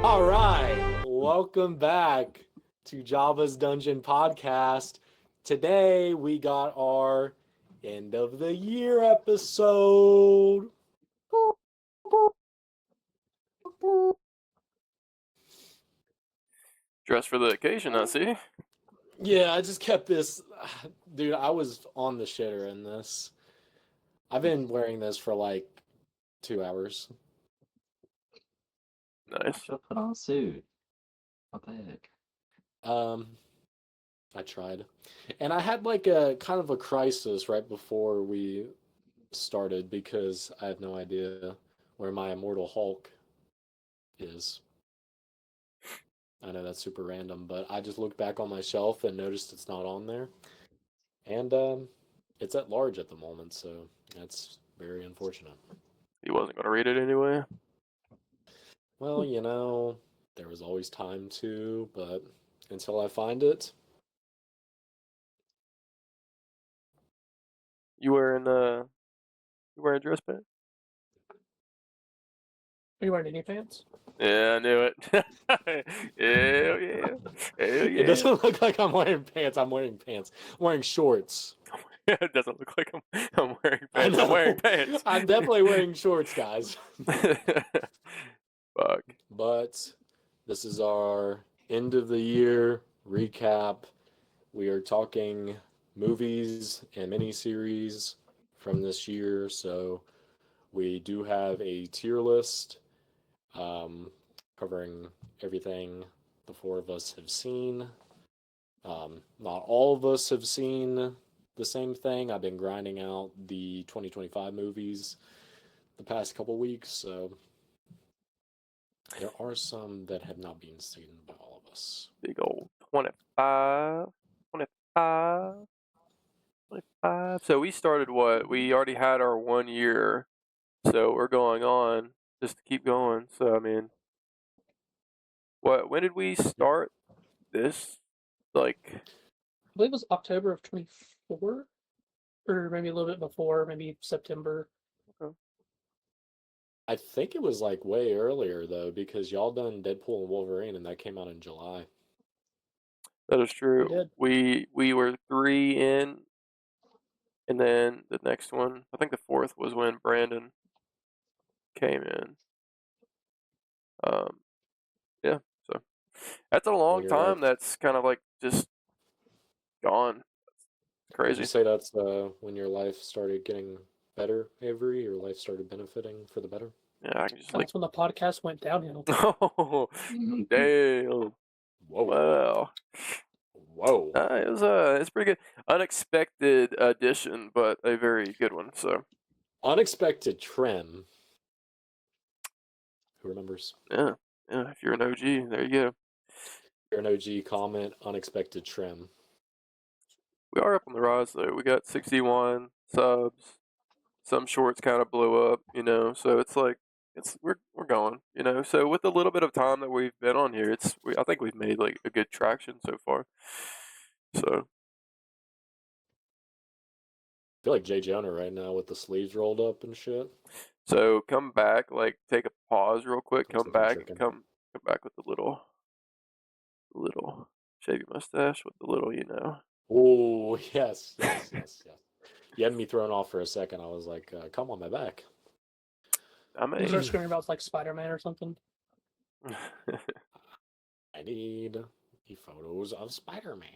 All right, welcome back to Jabba's Dungeon podcast. Today we got our end of the year episode. Dressed for the occasion, I see. Yeah, I just kept this. Dude, I was on the shitter in this. I've been wearing this for like 2 hours. Nice. Should put on a suit. What the heck? Um, I tried. And I had like a kind of a crisis right before we started because I have no idea where my Immortal Hulk is. I know that's super random, but I just looked back on my shelf and noticed it's not on there. And it's at large at the moment, so that's very unfortunate. He wasn't going to read it anyway. Well, there was always time to, but until I find it. You wearing dress pants? Are you wearing any pants? Yeah, I knew it. Hell yeah. Hell yeah. It doesn't look like I'm wearing pants. I'm wearing pants. I'm wearing shorts. It doesn't look like I'm wearing I pants. know. I'm wearing pants. I'm definitely wearing shorts, guys. Fuck. But this is our end of the year recap. We are talking movies and miniseries from this year. So we do have a tier list covering everything the four of us have seen. Not all of us have seen the same thing. I've been grinding out the 2025 movies the past couple weeks, so there are some that have not been seen by all of us. Big old 25. 25. 25. So we started what? We already had our 1 year. So we're going on just to keep going. So, I mean, when did we start this? Like, I believe it was October of 24, or maybe a little bit before, maybe September. I think it was like way earlier though, because y'all done Deadpool and Wolverine, and that came out in July. that is true. We did. We were 3 in, and then the next one, I think the 4th was when Brandon came in. Yeah, so that's a long You're time. right. That's kind of like just gone. Would Crazy. you say that's when your life started getting better, Avery? Your life started benefiting for the better? Yeah, I can just like, That's when the podcast went downhill. oh, damn. Whoa. Wow. Whoa. It's pretty good. Unexpected addition, but a very good one. So Unexpected trim. Who remembers? yeah. If you're an OG, there you go. You're an OG comment, unexpected trim. We are up on the rise though. We got 61 subs. Some shorts kind of blew up, So it's like we're going, So with a little bit of time that we've been on here, I think we've made like a good traction so far. So I feel like Jay Jonah right now with the sleeves rolled up and shit. So come back, like take a pause real quick. Come Something back, tricking. come back with the little shave your mustache with the little, Oh, yes. You had me thrown off for a second. I was like, come on my back. I You mean, start screaming about like Spider-Man or something. I need the photos of Spider-Man.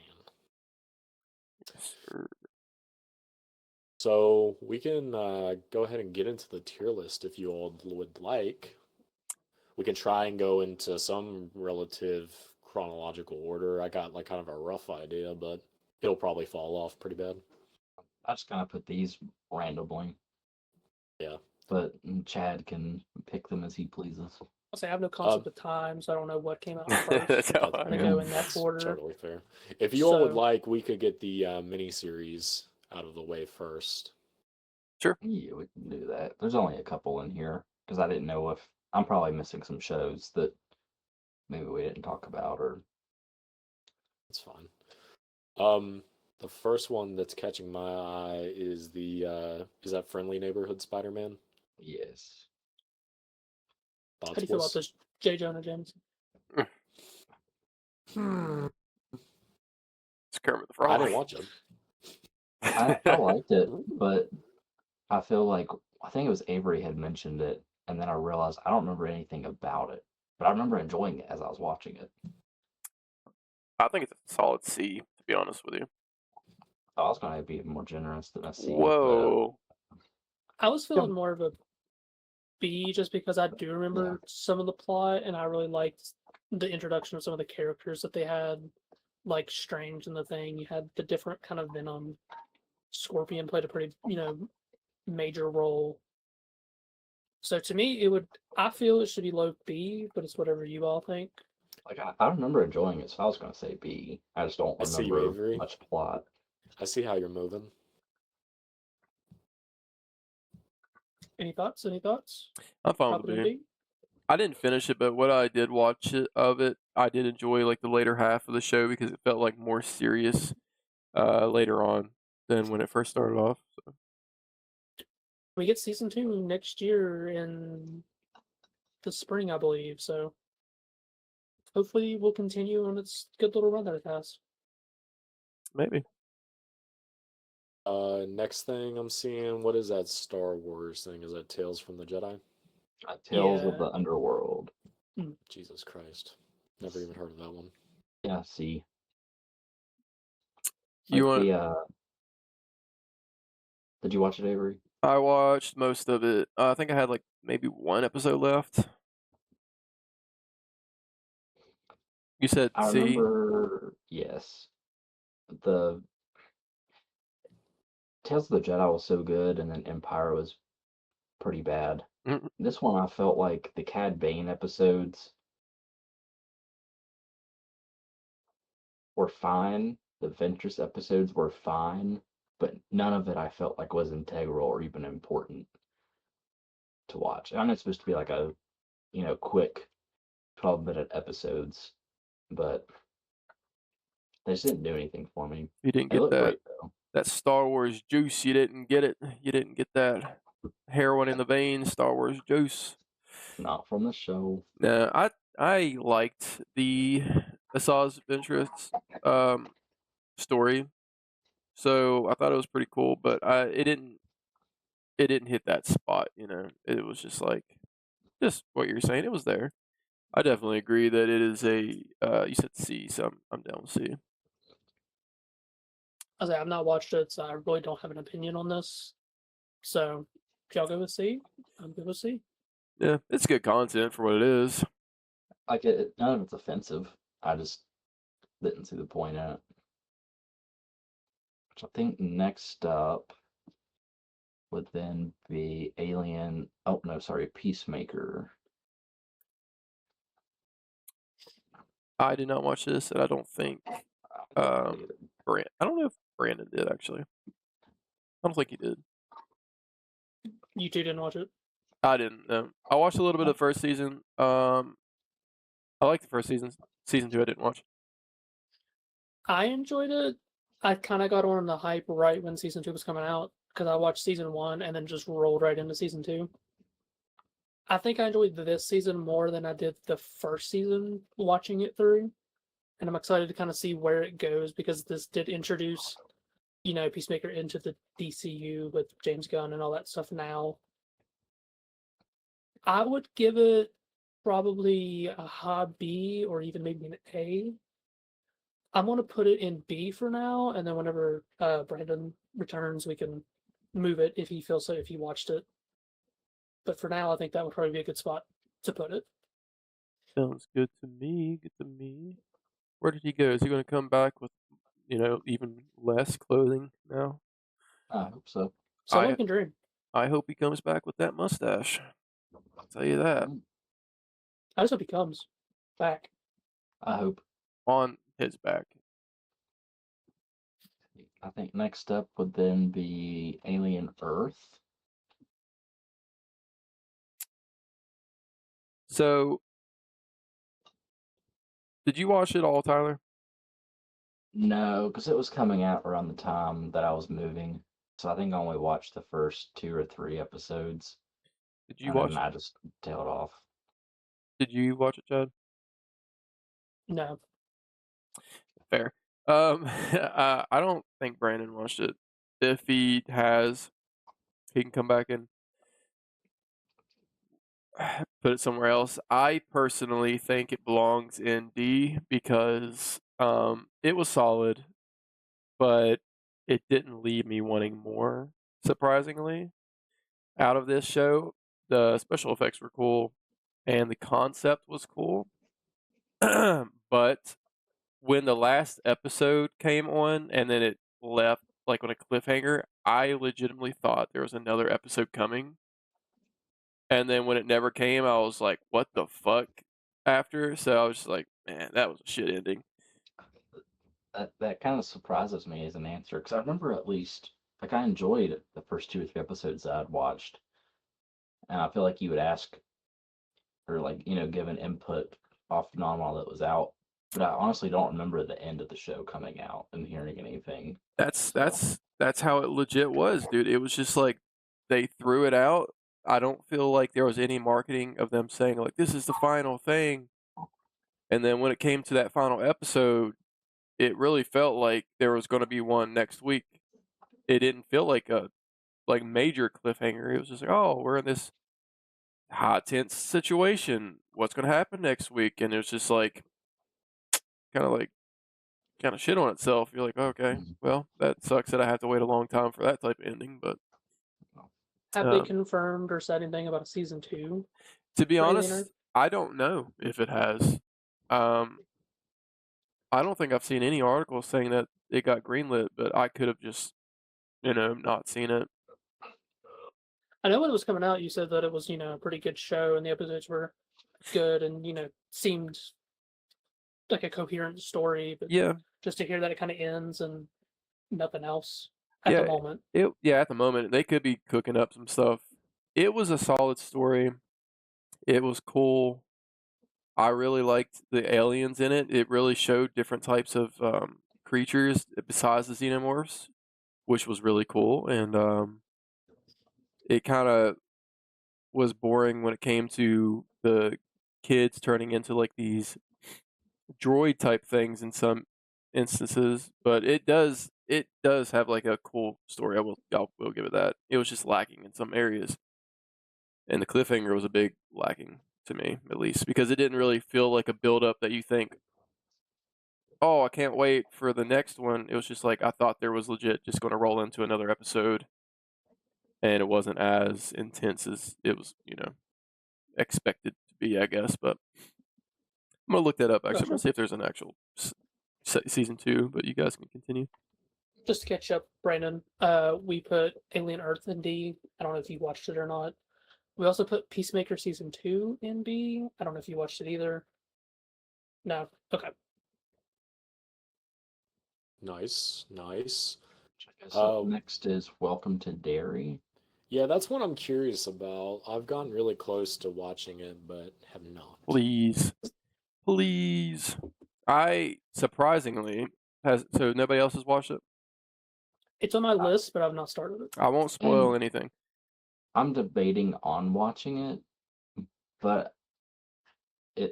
So we can go ahead and get into the tier list if you all would like. We can try and go into some relative chronological order. I got like kind of a rough idea, but it'll probably fall off pretty bad. I just kind of put these randomly. Yeah. But Chad can pick them as he pleases. I'll say I have no concept of time, so I don't know what came out first. That's how I'm I gonna am. go in that order. Totally fair. If you all would So- like, we could get the miniseries out of the way first. Sure. Yeah, we can do that. There's only a couple in here because I didn't know if I'm probably missing some shows that maybe we didn't talk about or. That's fine. The first one that's catching my eye is is that Friendly Neighborhood Spider-Man? Yes. How Thoughts, do you feel about boys? this J. Jonah Jameson? It's Kermit the Frog. I didn't watch it. I liked it, but I feel like I think it was Avery had mentioned it, and then I realized I don't remember anything about it, but I remember enjoying it as I was watching it. I think it's a solid C, to be honest with you. I was going to be more generous than a C, but Whoa. I was feeling more of a B just because I do remember some of the plot, and I really liked the introduction of some of the characters that they had, like Strange and the Thing. You had the different kind of Venom. Scorpion played a pretty, major role. So to me, I feel it should be low B, but it's whatever you all think. like I remember enjoying it, so I was going to say B. I just don't I see you, remember Avery. much plot. I see how you're moving. Any thoughts? Any thoughts? I'm fine Drop with it in B. B? I didn't finish it, but what I did watch of it, I did enjoy like the later half of the show because it felt like more serious later on than when it first started off. So. We get season 2 next year in the spring, I believe. So hopefully we'll continue on its good little run that it has. Maybe. Next thing I'm seeing, what is that Star Wars thing? Is that Tales from the Jedi? Tales of Yeah. the Underworld. Jesus Christ. Never even heard of that one. Yeah, C. You want? Did you watch it, Avery? I watched most of it. I think I had like maybe one episode left. You said I C. remember, yes. The Tales of the Jedi was so good, and then Empire was pretty bad. Mhm. This one, I felt like the Cad Bane episodes were fine. The Ventress episodes were fine, but none of it I felt like was integral or even important to watch. I know it's supposed to be like a, quick 12-minute episodes, but they just didn't do anything for me. You didn't They get look that great though. that Star Wars juice. You didn't get it. You didn't get that heroin in the veins Star Wars juice. Not from the show. No, I liked the Asajj Ventress story, so I thought it was pretty cool. But it didn't hit that spot. It was just like just what you're saying. It was there. I definitely agree that it is a. You said C, so I'm down with C. I say I've not watched it, so I really don't have an opinion on this. So if y'all go with C, I'm good with C. Yeah, it's good content for what it is. Like none of it's offensive. I just didn't see the point in it. Which I think next up would then be Alien. Oh no, sorry, Peacemaker. I did not watch this, and I don't think I don't either. I don't know if Brandon did actually. I don't think he did. You two didn't watch it? I didn't. No. I watched a little bit of the first season. I liked the first season. Season 2, I didn't watch. I enjoyed it. I kind of got on the hype right when season 2 was coming out because I watched season 1 and then just rolled right into season 2. I think I enjoyed this season more than I did the first season watching it through. And I'm excited to kind of see where it goes because this did introduce, Peacemaker into the DCU with James Gunn and all that stuff now. I would give it probably a high B or even maybe an A. I'm going to put it in B for now, and then whenever Brandon returns, we can move it if he feels so, if he watched it. But for now, I think that would probably be a good spot to put it. Sounds good to me. Good to me. Where did he go? Is he going to come back with, even less clothing now? I hope so. Someone can dream. I hope he comes back with that mustache. I'll tell you that. I just hope he comes back. I hope. On his back. I think next up would then be Alien Earth. So, did you watch it all, Tyler? No, because it was coming out around the time that I was moving. So I think I only watched the first 2 or 3 episodes. Did you and watch? then I just tailed off. Did you watch it, Chad? No. Fair. I don't think Brandon watched it. If he has, he can come back and put it somewhere else. I personally think it belongs in D because it was solid, but it didn't leave me wanting more, surprisingly, out of this show. The special effects were cool and the concept was cool. But when the last episode came on and then it left like on a cliffhanger, I legitimately thought there was another episode coming. And then when it never came, I was like, what the fuck after? So I was just like, man, that was a shit ending. That kind of surprises me as an answer because I remember at least like I enjoyed the first 2 or 3 episodes that I'd watched, and I feel like you would ask or like give an input off and on while it was out. But I honestly don't remember the end of the show coming out and hearing anything. That's So that's how it legit was, dude. It was just like they threw it out. I don't feel like there was any marketing of them saying like this is the final thing. And then when it came to that final episode, it really felt like there was going to be one next week. It didn't feel like a major cliffhanger. It was just like, oh, we're in this hot tense situation. What's going to happen next week? And it was just like kind of shit on itself. You're like, okay, well, that sucks that I have to wait a long time for that type of ending. But Have they confirmed or said anything about a season 2? to be for Alien honest, Earth? I don't know if it has. I don't think I've seen any articles saying that it got greenlit, but I could have just, not seen it. I know when it was coming out, you said that it was, a pretty good show and the episodes were good and, seemed like a coherent story, but Yeah, just to hear that it kind of ends and nothing else at yeah, the moment. at the moment they could be cooking up some stuff. It was a solid story. It was cool. I really liked the aliens in it. It really showed different types of creatures besides the xenomorphs, which was really cool. And it kind of was boring when it came to the kids turning into like these droid type things in some instances, but it does have like a cool story. I will give it that. It was just lacking in some areas, and the cliffhanger was a big lacking to me, at least, because it didn't really feel like a build up that you think, oh, I can't wait for the next one. It was just like I thought there was legit just going to roll into another episode, and it wasn't as intense as it was, expected to be, I guess. But I'm gonna look that up. Actually, I'm gonna see if there's an actual season 2. But you guys can continue. Just to catch up, Brandon, we put Alien Earth in D. I don't know if you watched it or not. We also put Peacemaker season 2 in B. I don't know if you watched it either. No. Okay. Nice, nice. I guess up next is Welcome to Derry. Yeah, that's what I'm curious about. I've gotten really close to watching it, but have not. Please. I surprisingly so nobody else has watched it. It's on my list, but I've not started it. I won't spoil anything. I'm debating on watching it, but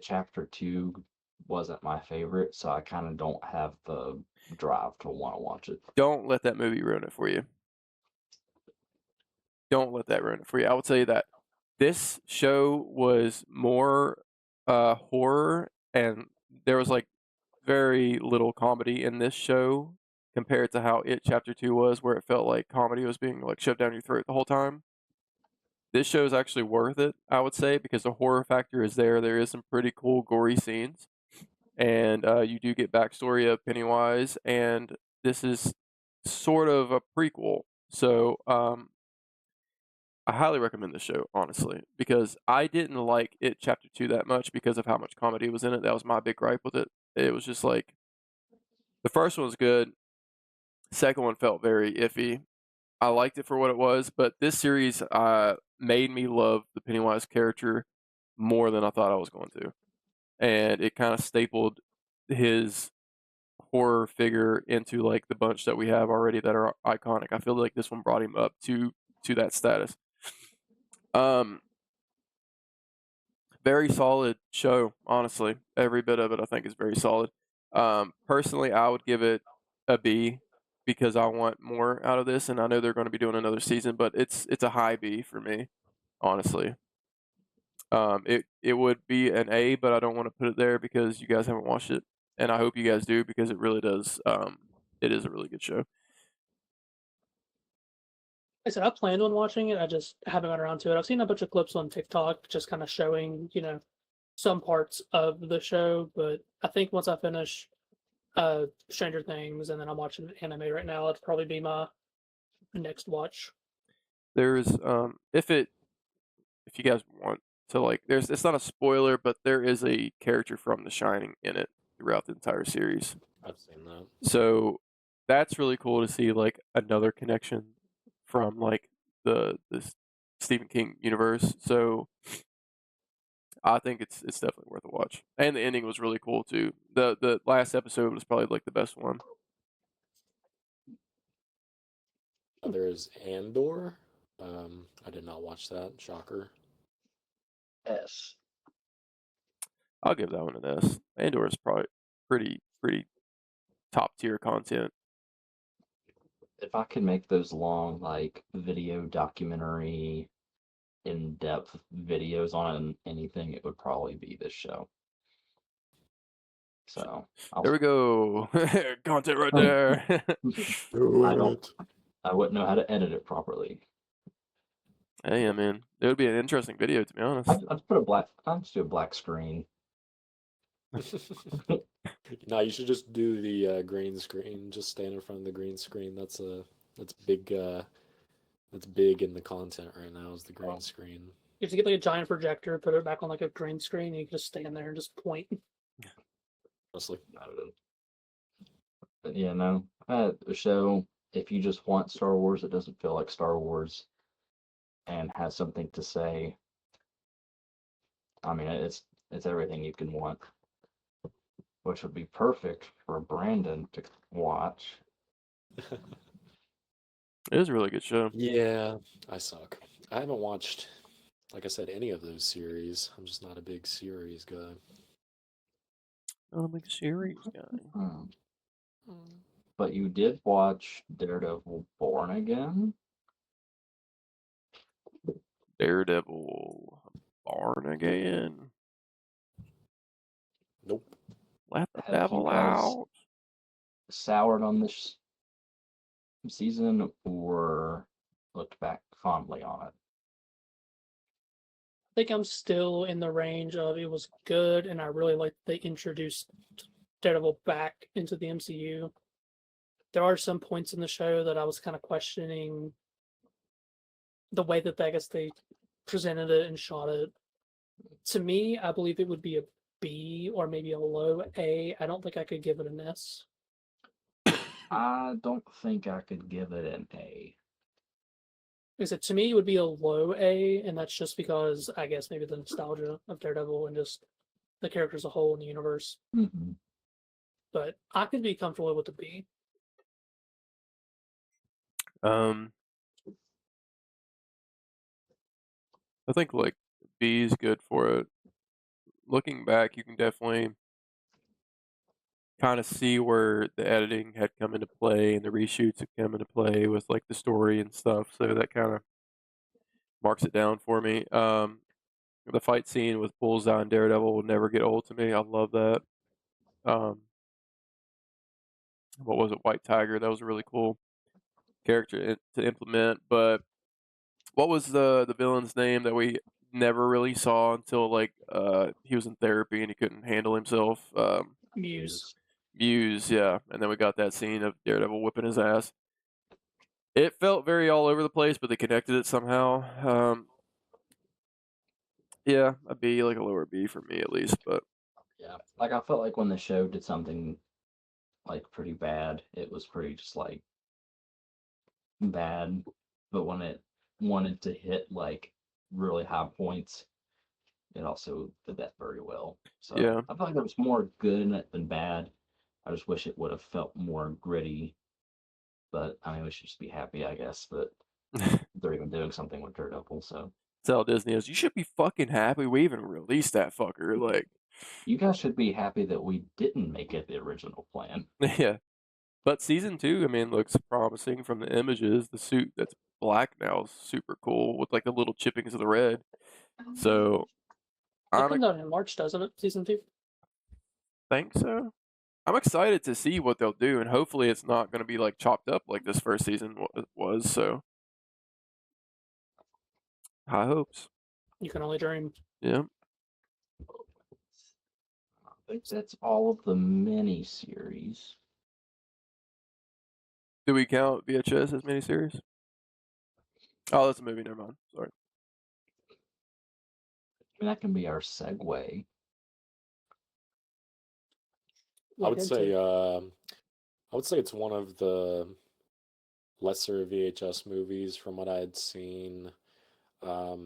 chapter 2 wasn't my favorite, so I kind of don't have the drive to want to watch it. Don't let that movie ruin it for you. Don't let that ruin it for you. I will tell you that this show was more horror, and there was like very little comedy in this show compared to how It Chapter 2 was, where it felt like comedy was being like shoved down your throat the whole time. This show is actually worth it, I would say, because the horror factor is there. There is some pretty cool gory scenes, and you do get backstory of Pennywise, and this is sort of a prequel. So I highly recommend this show, honestly, because I didn't like It Chapter 2 that much because of how much comedy was in it. That was my big gripe with it. It was just like, the first one was good. The second one felt very iffy. I liked it for what it was, but this series made me love the Pennywise character more than I thought I was going to. And it kind of stapled his horror figure into like the bunch that we have already that are iconic. I feel like this one brought him up to that status. Very solid show, honestly. Every bit of it I think is very solid. Personally, I would give it a B because I want more out of this, and I know they're going to be doing another season, but it's a high B for me, honestly. It would be an A, but I don't want to put it there because you guys haven't watched it, and I hope you guys do because it really does. It is a really good show. I said I planned on watching it. I just haven't got around to it. I've seen a bunch of clips on TikTok just kind of showing, some parts of the show, but I think once I finish Stranger Things and then I'm watching anime right now, it'd probably be my next watch. There's if you guys want to like, it's not a spoiler, but there is a character from The Shining in it throughout the entire series. I've seen that. So that's really cool to see like another connection from like the Stephen King universe. So I think it's definitely worth a watch. And the ending was really cool too. The last episode was probably like the best one. There's Andor. I did not watch that. Shocker. S. I'll give that one an S. Andor is probably pretty top tier content. If I could make those long, like, video documentary, in-depth videos on anything, it would probably be this show. So There we go. Content right there. Do I wouldn't know how to edit it properly. Hey, I mean, it would be an interesting video to be honest. I'd just do a black screen. No, you should just do the green screen. Just stand in front of the green screen. That's big. That's big in the content right now. Is the green screen. You have to get like a giant projector, put it back on like a green screen, and you can just stand there and just point. Honestly, But yeah, no. A show, if you just want Star Wars, it doesn't feel like Star Wars and has something to say. I mean, it's everything you can want, which would be perfect for Brandon to watch. It is a really good show. Yeah, I suck. I haven't watched, like I said, any of those series. I'm just not a big series guy. Not a big series guy. But you did watch Daredevil Born Again? Daredevil Born Again. Nope. Let the Have you devil guys out. soured on this season or looked back fondly on it? I think I'm still in the range of it was good, and I really liked they introduced Daredevil back into the MCU. There are some points in the show that I was kind of questioning the way that I guess they presented it and shot it. To me, I believe it would be a B or maybe a low A. I don't think I could give it an S. I don't think I could give it an A. Is it to me it would be a low A, and that's just because I guess maybe the nostalgia of Daredevil and just the character as a whole in the universe. Mm-hmm. But I could be comfortable with a B. I think like B is good for it. Looking back, you can definitely kind of see where the editing had come into play and the reshoots had come into play with like the story and stuff. So that kind of marks it down for me. The fight scene with Bullseye and Daredevil will never get old to me. I love that. What was it? White Tiger. That was a really cool character to implement. But what was the villain's name that we never really saw until like he was in therapy and he couldn't handle himself? Muse. Muse, yeah. And then we got that scene of Daredevil whipping his ass. It felt very all over the place, but they connected it somehow. Yeah, a B, like a lower B for me at least. But Yeah, like I felt like when the show did something like pretty bad, it was pretty just like bad. But when it wanted to hit like really high points, it also did that very well. So yeah, I feel like there was more good in it than bad. I just wish it would have felt more gritty. But I mean, we should just be happy, I guess, that they're even doing something with Daredevil. So tell Disney is you should be fucking happy we even released that fucker. Like, You guys should be happy that we didn't make it the original plan. Yeah. But season 2, I mean, looks promising from the images. The suit that's black now is super cool with like the little chippings of the red. So It I'm comes out in March, doesn't it? Season 2. think so. I'm excited to see what they'll do, and hopefully it's not going to be like chopped up like this first season was. So high hopes. You can only dream. Yeah. I think that's all of the miniseries. Do we count VHS as miniseries? Oh, that's a movie. Never mind. Sorry. I mean, that can be our segue. I would Lead say into it. I would say it's one of the lesser VHS movies from what I had seen. A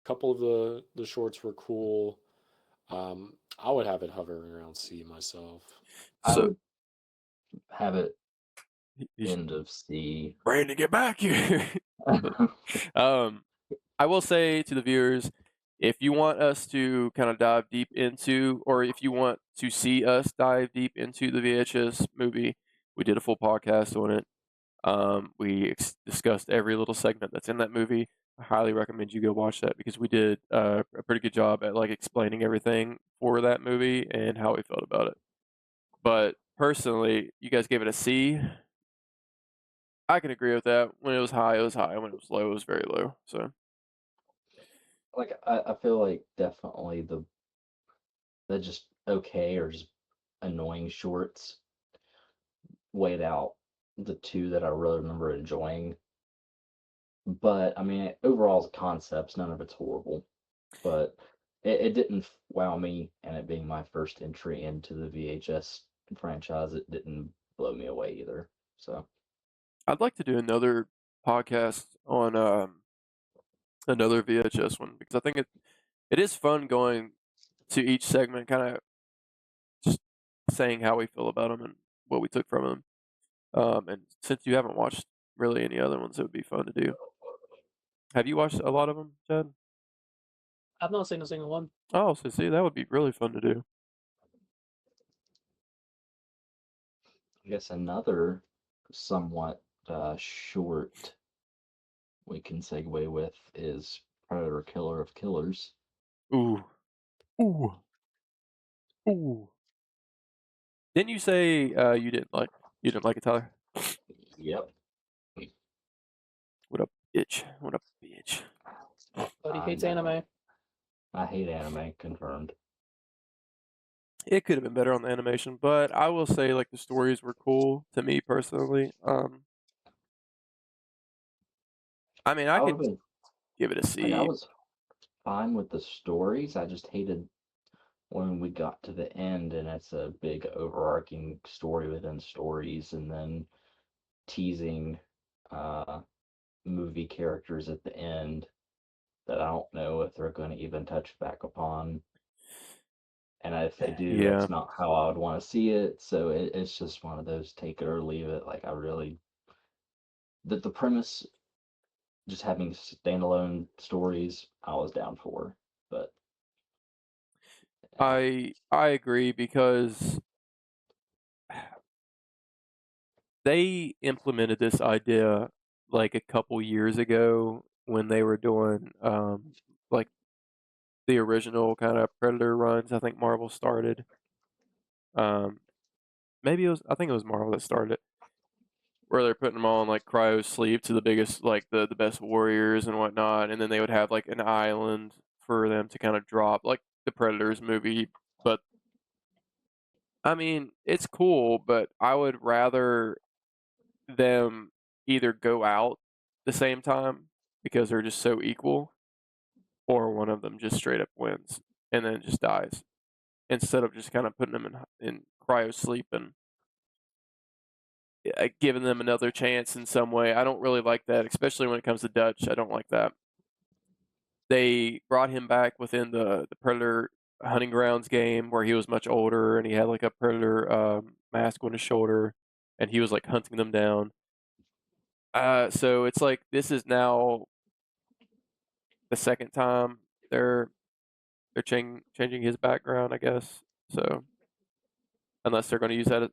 couple of the shorts were cool. I would have it hovering around C myself. I So would have it he's end of C. Brandon, get back here. I will say to the viewers, if you want us to kind of dive deep into, or if you want to see us dive deep into the VHS movie, we did a full podcast on it. We discussed every little segment that's in that movie. I highly recommend you go watch that because we did a pretty good job at like explaining everything for that movie and how we felt about it. But personally, you guys gave it a C. I can agree with that. When it was high, it was high. When it was low, it was very low. So Like I feel like definitely the just okay or just annoying shorts weighed out the two that I really remember enjoying. But I mean, overall as concepts, none of it's horrible. But it didn't wow me, and it being my first entry into the VHS franchise, it didn't blow me away either. So I'd like to do another podcast on another VHS one because I think it is fun going to each segment, kind of just saying how we feel about them and what we took from them. And since you haven't watched really any other ones, it would be fun to do. Have you watched a lot of them, Chad? I've not seen a single one. Oh, so see, that would be really fun to do. I guess another somewhat short we can segue with is Predator Killer of Killers. Ooh, ooh, ooh. Didn't you say you didn't like it, Tyler? Yep. What a bitch! What a bitch! But he I hates know. anime. I hate anime, confirmed. It could have been better on the animation, but I will say like the stories were cool to me personally. I mean, I I would could have been give it a like I C. was fine with the stories. I just hated when we got to the end and it's a big overarching story within stories and then teasing uh movie characters at the end that I don't know if they're going to even touch back upon. And if they do, Yeah, that's not how I would want to see it. So it's just one of those take it or leave it. Like I really the premise just having standalone stories I was down for. But I agree because they implemented this idea like a couple years ago when they were doing like the original kind of Predator runs. I think Marvel started. Um, maybe it was. I think it was Marvel that started it, where they're putting them all in like cryo sleep to the biggest, like the best warriors and whatnot, and then they would have like an island for them to kind of drop, like the Predators movie. But I mean, it's cool, but I would rather them either go out the same time because they're just so equal, or one of them just straight up wins and then just dies instead of just kind of putting them in cryo sleep and giving them another chance in some way. I don't really like that, especially when it comes to Dutch. I don't like that. They brought him back within the Predator hunting grounds game where he was much older and he had like a Predator mask on his shoulder and he was like hunting them down. So it's like this is now the second time they're they're changing his background, I guess. So unless they're going to use that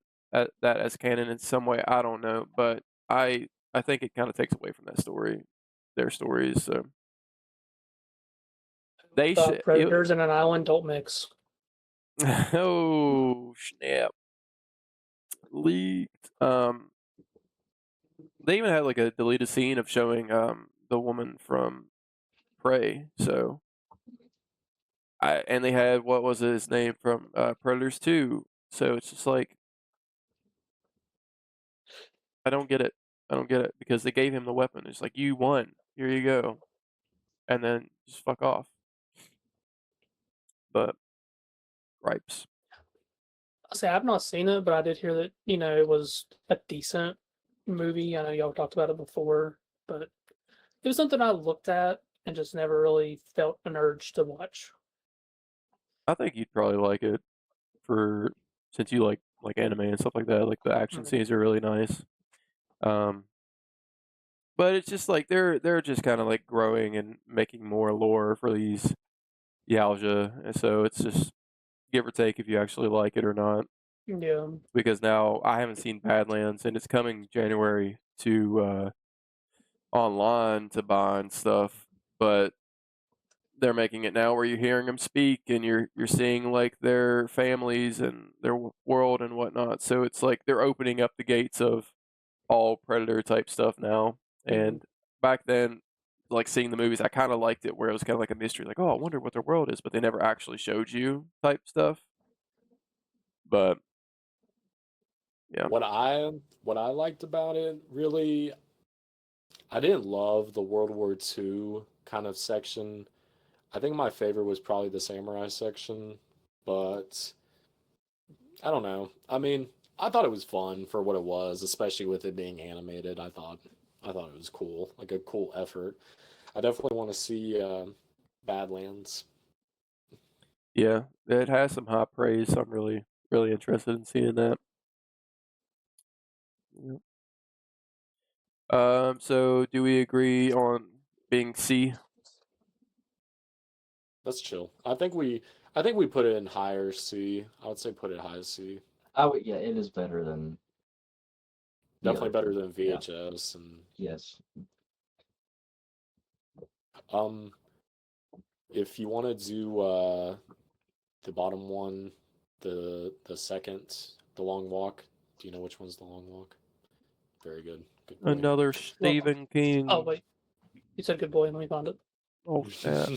as canon in some way, I don't know. But I think it kind of takes away from that story, their stories. So they should. Predators and an island don't mix. Oh snap! Leaked. They even had like a deleted scene of showing the woman from Prey. So and they had what was his name from Predators 2. So it's just like I don't get it. I don't get it because they gave him the weapon. It's like you won. Here you go, and then just fuck off. But gripes. I say I've not seen it, but I did hear that it was a decent movie. I know y'all talked about it before, but it was something I looked at and just never really felt an urge to watch. I think you'd probably like it since you like anime and stuff like that. Like the action scenes are really nice. But it's just like they're just kind of like growing and making more lore for these Yalja, and so it's just give or take if you actually like it or not. Yeah. Because now I haven't seen Badlands, and it's coming January to online to buy and stuff, but they're making it now where you're hearing them speak and you're seeing like their families and their world and whatnot. So it's like they're opening up the gates of all Predator type stuff now. And back then, like seeing the movies, I kind of liked it where it was kind of like a mystery, like, oh, I wonder what their world is, but they never actually showed you type stuff. But yeah, What I liked about it, really, I didn't love the World War II kind of section. I think my favorite was probably the samurai section, but I don't know. I mean, I thought it was fun for what it was, especially with it being animated. I thought it was cool, like a cool effort. I definitely want to see Badlands. yeah, it has some high praise. So I'm really, really interested in seeing that. Yeah. So do we agree on being C? That's chill. I think we put it in higher C. I would say put it high C. Yeah, it is better than the Definitely other better two. than Yeah. VHS and Yes. um if you want to do the bottom one, the second, the long walk. Do you know which one's the long walk? Very good. Good boy. Another Stephen King. Oh wait, you said good boy. Let me find it. Oh snap!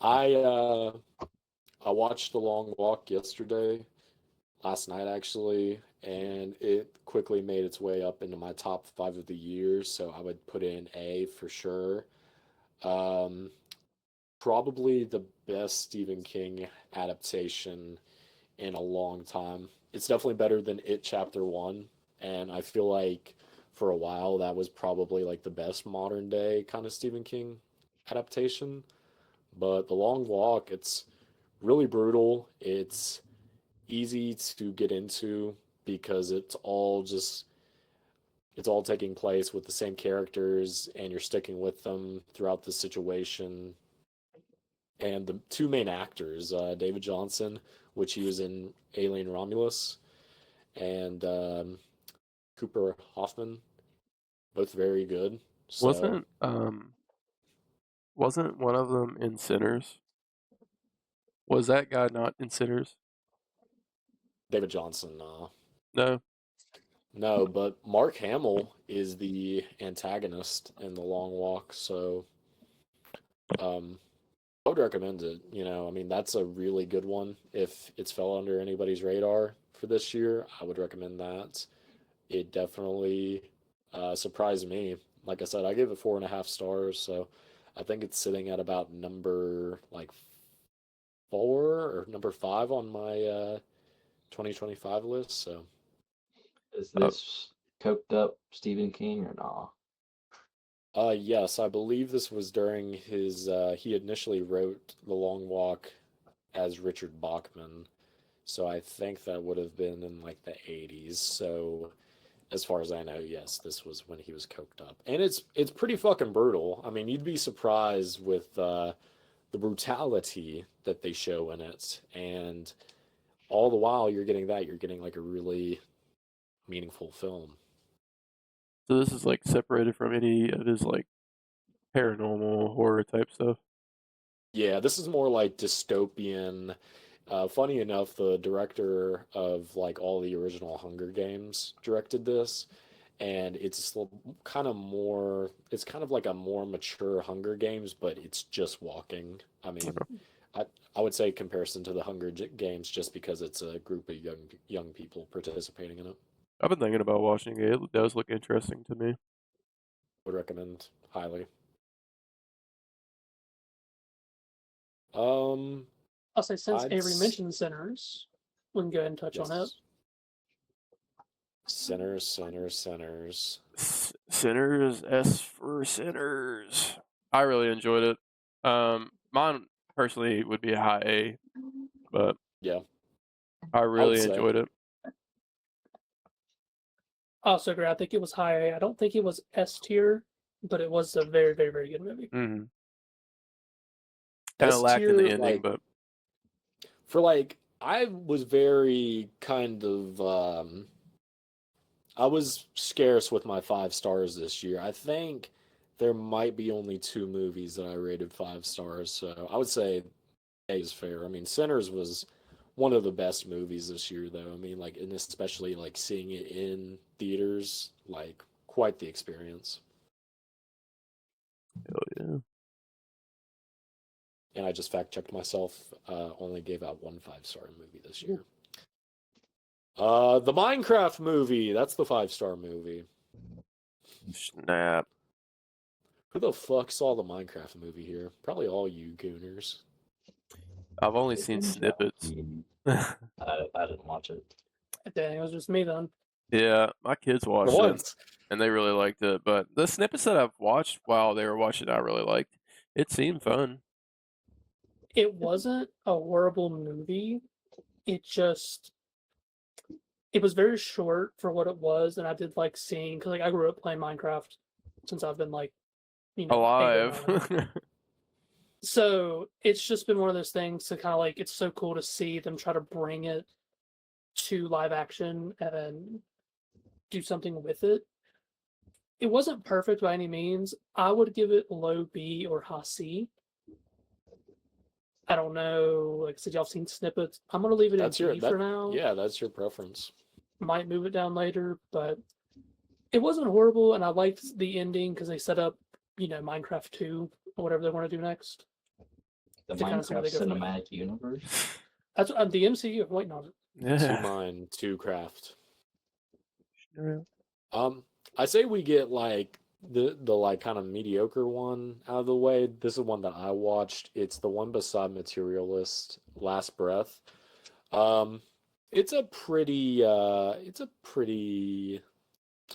I uh I watched The Long Walk yesterday, last night actually, and it quickly made its way up into my top 5 of the year, so I would put it in A for sure. Um, Probably the best Stephen King adaptation in a long time. It's definitely better than It Chapter 1, and I feel like for a while that was probably like the best modern day kind of Stephen King adaptation. But The Long Walk, it's really brutal. It's easy to get into because it's all taking place with the same characters and you're sticking with them throughout the situation. And the two main actors, David Johnson, which he was in Alien Romulus, and Cooper Hoffman, both very good. So Wasn't one of them in Sinners? Was that guy not in Sinners? David Johnson, No. no, but Mark Hamill is the antagonist in The Long Walk. So um, I would recommend it. I mean, that's a really good one. If it's fell under anybody's radar for this year, I would recommend that. It definitely surprised me. Like I said, I gave it 4.5 stars, so I think it's sitting at about number like 4 or number 5 on my 2025 list. So Is this coked up Stephen King or nah? yes, I believe this was during his he initially wrote The Long Walk as Richard Bachman. So I think that would have been in like the 80s. So as far as I know, yes, this was when he was coked up. And it's pretty fucking brutal. I mean, you'd be surprised with the brutality that they show in it, and all the while you're getting like a really meaningful film. So this is like separated from any of his like paranormal horror type stuff. Yeah, this is more like dystopian. Funny enough, the director of like all the original Hunger Games directed this, and it's kind of more. It's kind of like a more mature Hunger Games, but it's just walking. I mean, I I would say comparison to the Games just because it's a group of young people participating in it. I've been thinking about watching it. It does look interesting to me. Would recommend highly. Um, I'll say since I'd Avery mentioned Sinners, we can go ahead and touch on it. yes. Sinners. Sinners, S for Sinners. I really enjoyed it. Mine personally would be a high A, but Yeah, I I would really say. enjoyed it. I also agree. I think it was high A. I don't think it was S tier, but it was a very, very, very good movie. Mm-hmm. Kind of S lacked in the tier, ending, like but for like I was very kind of I was scarce with my 5 stars this year. I think there might be only 2 movies that I rated 5 stars, so I would say A is fair. I mean, Sinners was one of the best movies this year, though. I mean, like, and especially like seeing it in theaters, like, quite the experience. hell yeah. And I just fact checked myself. Only gave out one 5 star movie this year. The Minecraft movie. That's the 5 star movie. Snap. Who the fuck saw the Minecraft movie here? Probably all you gooners. I've only seen snippets. I didn't watch it. Dang, it was just me then. Yeah, my kids For watched it once. and they really liked it. But the snippets that I've watched while they were watching, I really liked. It seemed fun. It wasn't a horrible movie. It was very short for what it was, and I did like seeing because like I grew up playing Minecraft since I've been like, 8 or Alive. 9. So it's just been one of those things to kind of like it's so cool to see them try to bring it to live action and then do something with it. It wasn't perfect by any means. I would give it low B or high C. I don't know. Like I said, y'all seen snippets. I'm gonna leave it That's in your B for now. Yeah, that's your preference. Might move it down later, but it wasn't horrible, and I liked the ending because they set up, Minecraft 2 or whatever they want to do next. The To kinda see where Minecraft they go from there. cinematic universe. That's the MCU. I'm waiting on it. Two Yeah. mine, two craft. Yeah. I say we get like the like kind of mediocre one out of the way. This is one that I watched. It's the one beside Materialist, Last Breath. It's a pretty I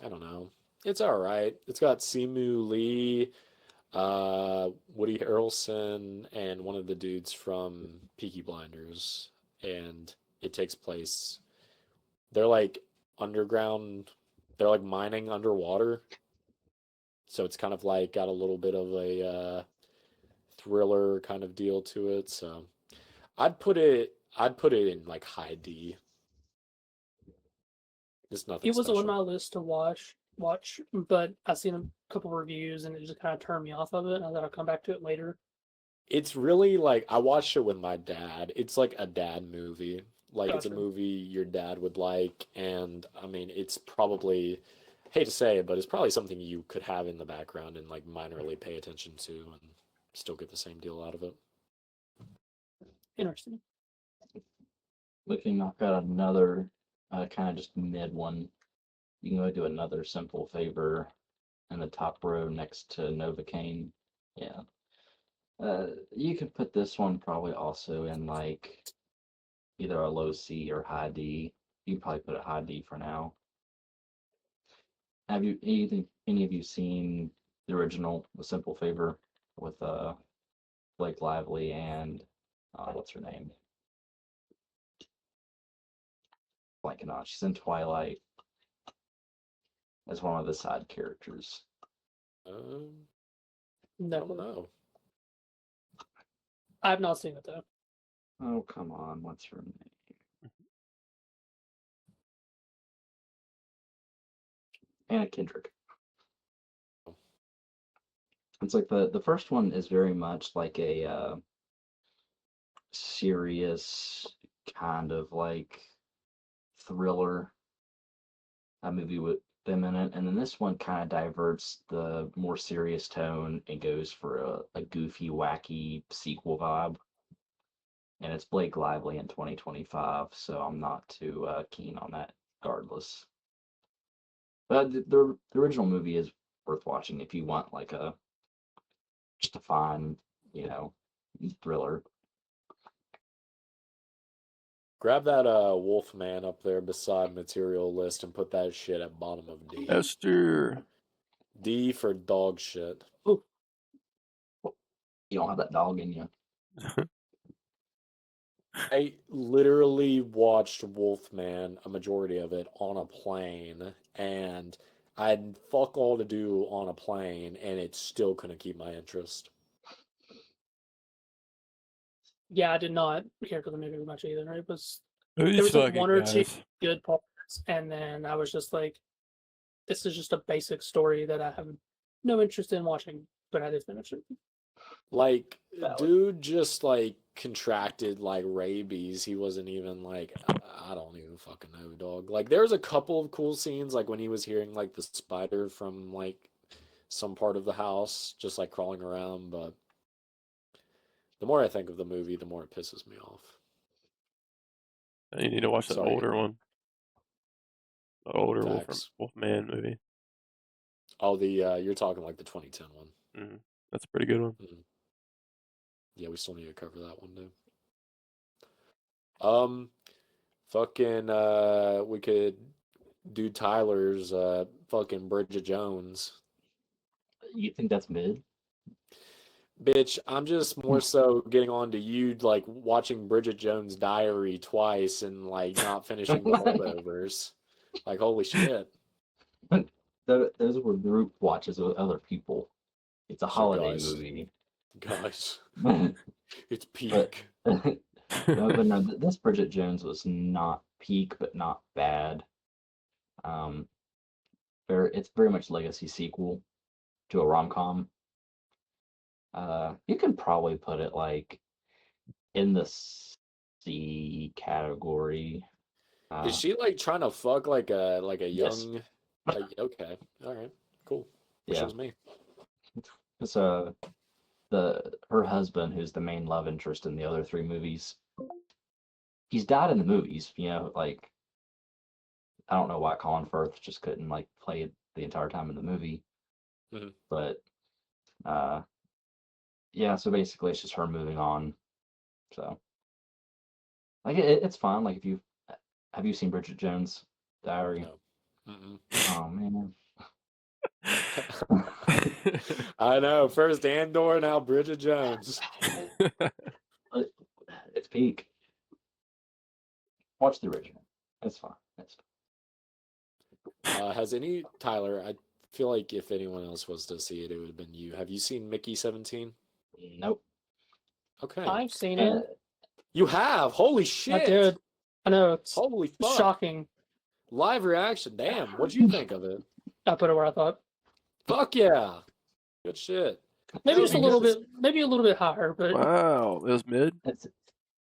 don't know. It's all right. It's got Simu Lee, Woody Harrelson, and one of the dudes from Peaky Blinders, and it takes place. They're like underground. They're like mining underwater, so it's kind of like got a little bit of a thriller kind of deal to it. So I'd put it in like high D. It's nothing It was on special. my list to watch, but I seen a couple reviews and it just kind of turned me off of it. And I thought I'll come back to it later. It's really like I watched it with my dad. It's like a dad movie. Like it's a Gotcha. movie your dad would like, and I mean it's probably hate to say it, but it's probably something you could have in the background and like minorly pay attention to and still get the same deal out of it. Interesting. Looking, I've got another kind of just mid one. You can go do another Simple Favor in the top row next to Novocaine. Yeah. You could put this one probably also in like either a low C or high D. You can probably put it high D for now. Have you any of you seen the original The Simple Favor with Blake Lively and what's her name? Blanking on. She's in Twilight as one of the side characters. I Never. don't know. I've not seen it though. Oh, come on. What's her name? Anna Kendrick. It's like the first one is very much like a serious kind of like thriller movie with them in it, and then this one kind of diverts the more serious tone and goes for a goofy, wacky sequel vibe. And it's Blake Lively in 2025, so I'm not too keen on that, regardless. But the original movie is worth watching if you want like a just a fine, thriller. Grab that Wolfman up there beside material list and put that shit at bottom of D. Esther. D for dog shit. Ooh, You don't have that dog in you. I literally watched Wolfman, a majority of it, on a plane, and I had fuck all to do on a plane, and it still couldn't keep my interest. yeah, I did not care for the movie much either. It was These there was like fucking one or two guys. good parts, and then I was just like, this is just a basic story that I have no interest in watching, but I did finish it. Like, Valid. dude just like contracted like rabies. He wasn't even like, I don't even fucking know, dog. Like, there was a couple of cool scenes, like when he was hearing like the spider from like some part of the house, just like crawling around. But the more I think of the movie, the more it pisses me off. You need to watch that Sorry. older one. The older Facts. Wolfman movie. Oh, you're talking like the 2010 one. Mm-hmm. That's a pretty good one. Mm. Yeah, we still need to cover that one too. We could do Tyler's fucking Bridget Jones. You think that's mid? Bitch, I'm just more so getting on to you like watching Bridget Jones' Diary twice and like not finishing the holdovers. Like, holy shit. Those were group watches with other people. It's a Sure, holiday guys. movie. Guys, but it's peak. no, this Bridget Jones was not peak, but not bad. Um, it's very much legacy sequel to a rom-com. You can probably put it like in the C category. Is she like trying to fuck like a Yes. young okay. All right. Cool. Wish it Yeah. was me. It's her husband, who's the main love interest in the other three movies, he's died in the movies. Like I don't know why Colin Firth just couldn't like play it the entire time in the movie. Mhm. But yeah. So basically, it's just her moving on. So like it's fine. Like have you seen Bridget Jones' Diary? No. Mm-mm. Oh man. I know. First Andor, now Bridget Jones. It's peak. Watch the original. It's fine. Has Tyler, I feel like if anyone else was to see it, it would have been you. Have you seen Mickey 17? Nope. Okay. I've seen it. You have? Holy I shit. did. I know it's Holy fuck. shocking. Live reaction. Damn. What'd you think of it? I put it where I thought. Fuck yeah. Good shit. Maybe No, just a little because- bit, maybe a little bit higher, but Wow, it was mid.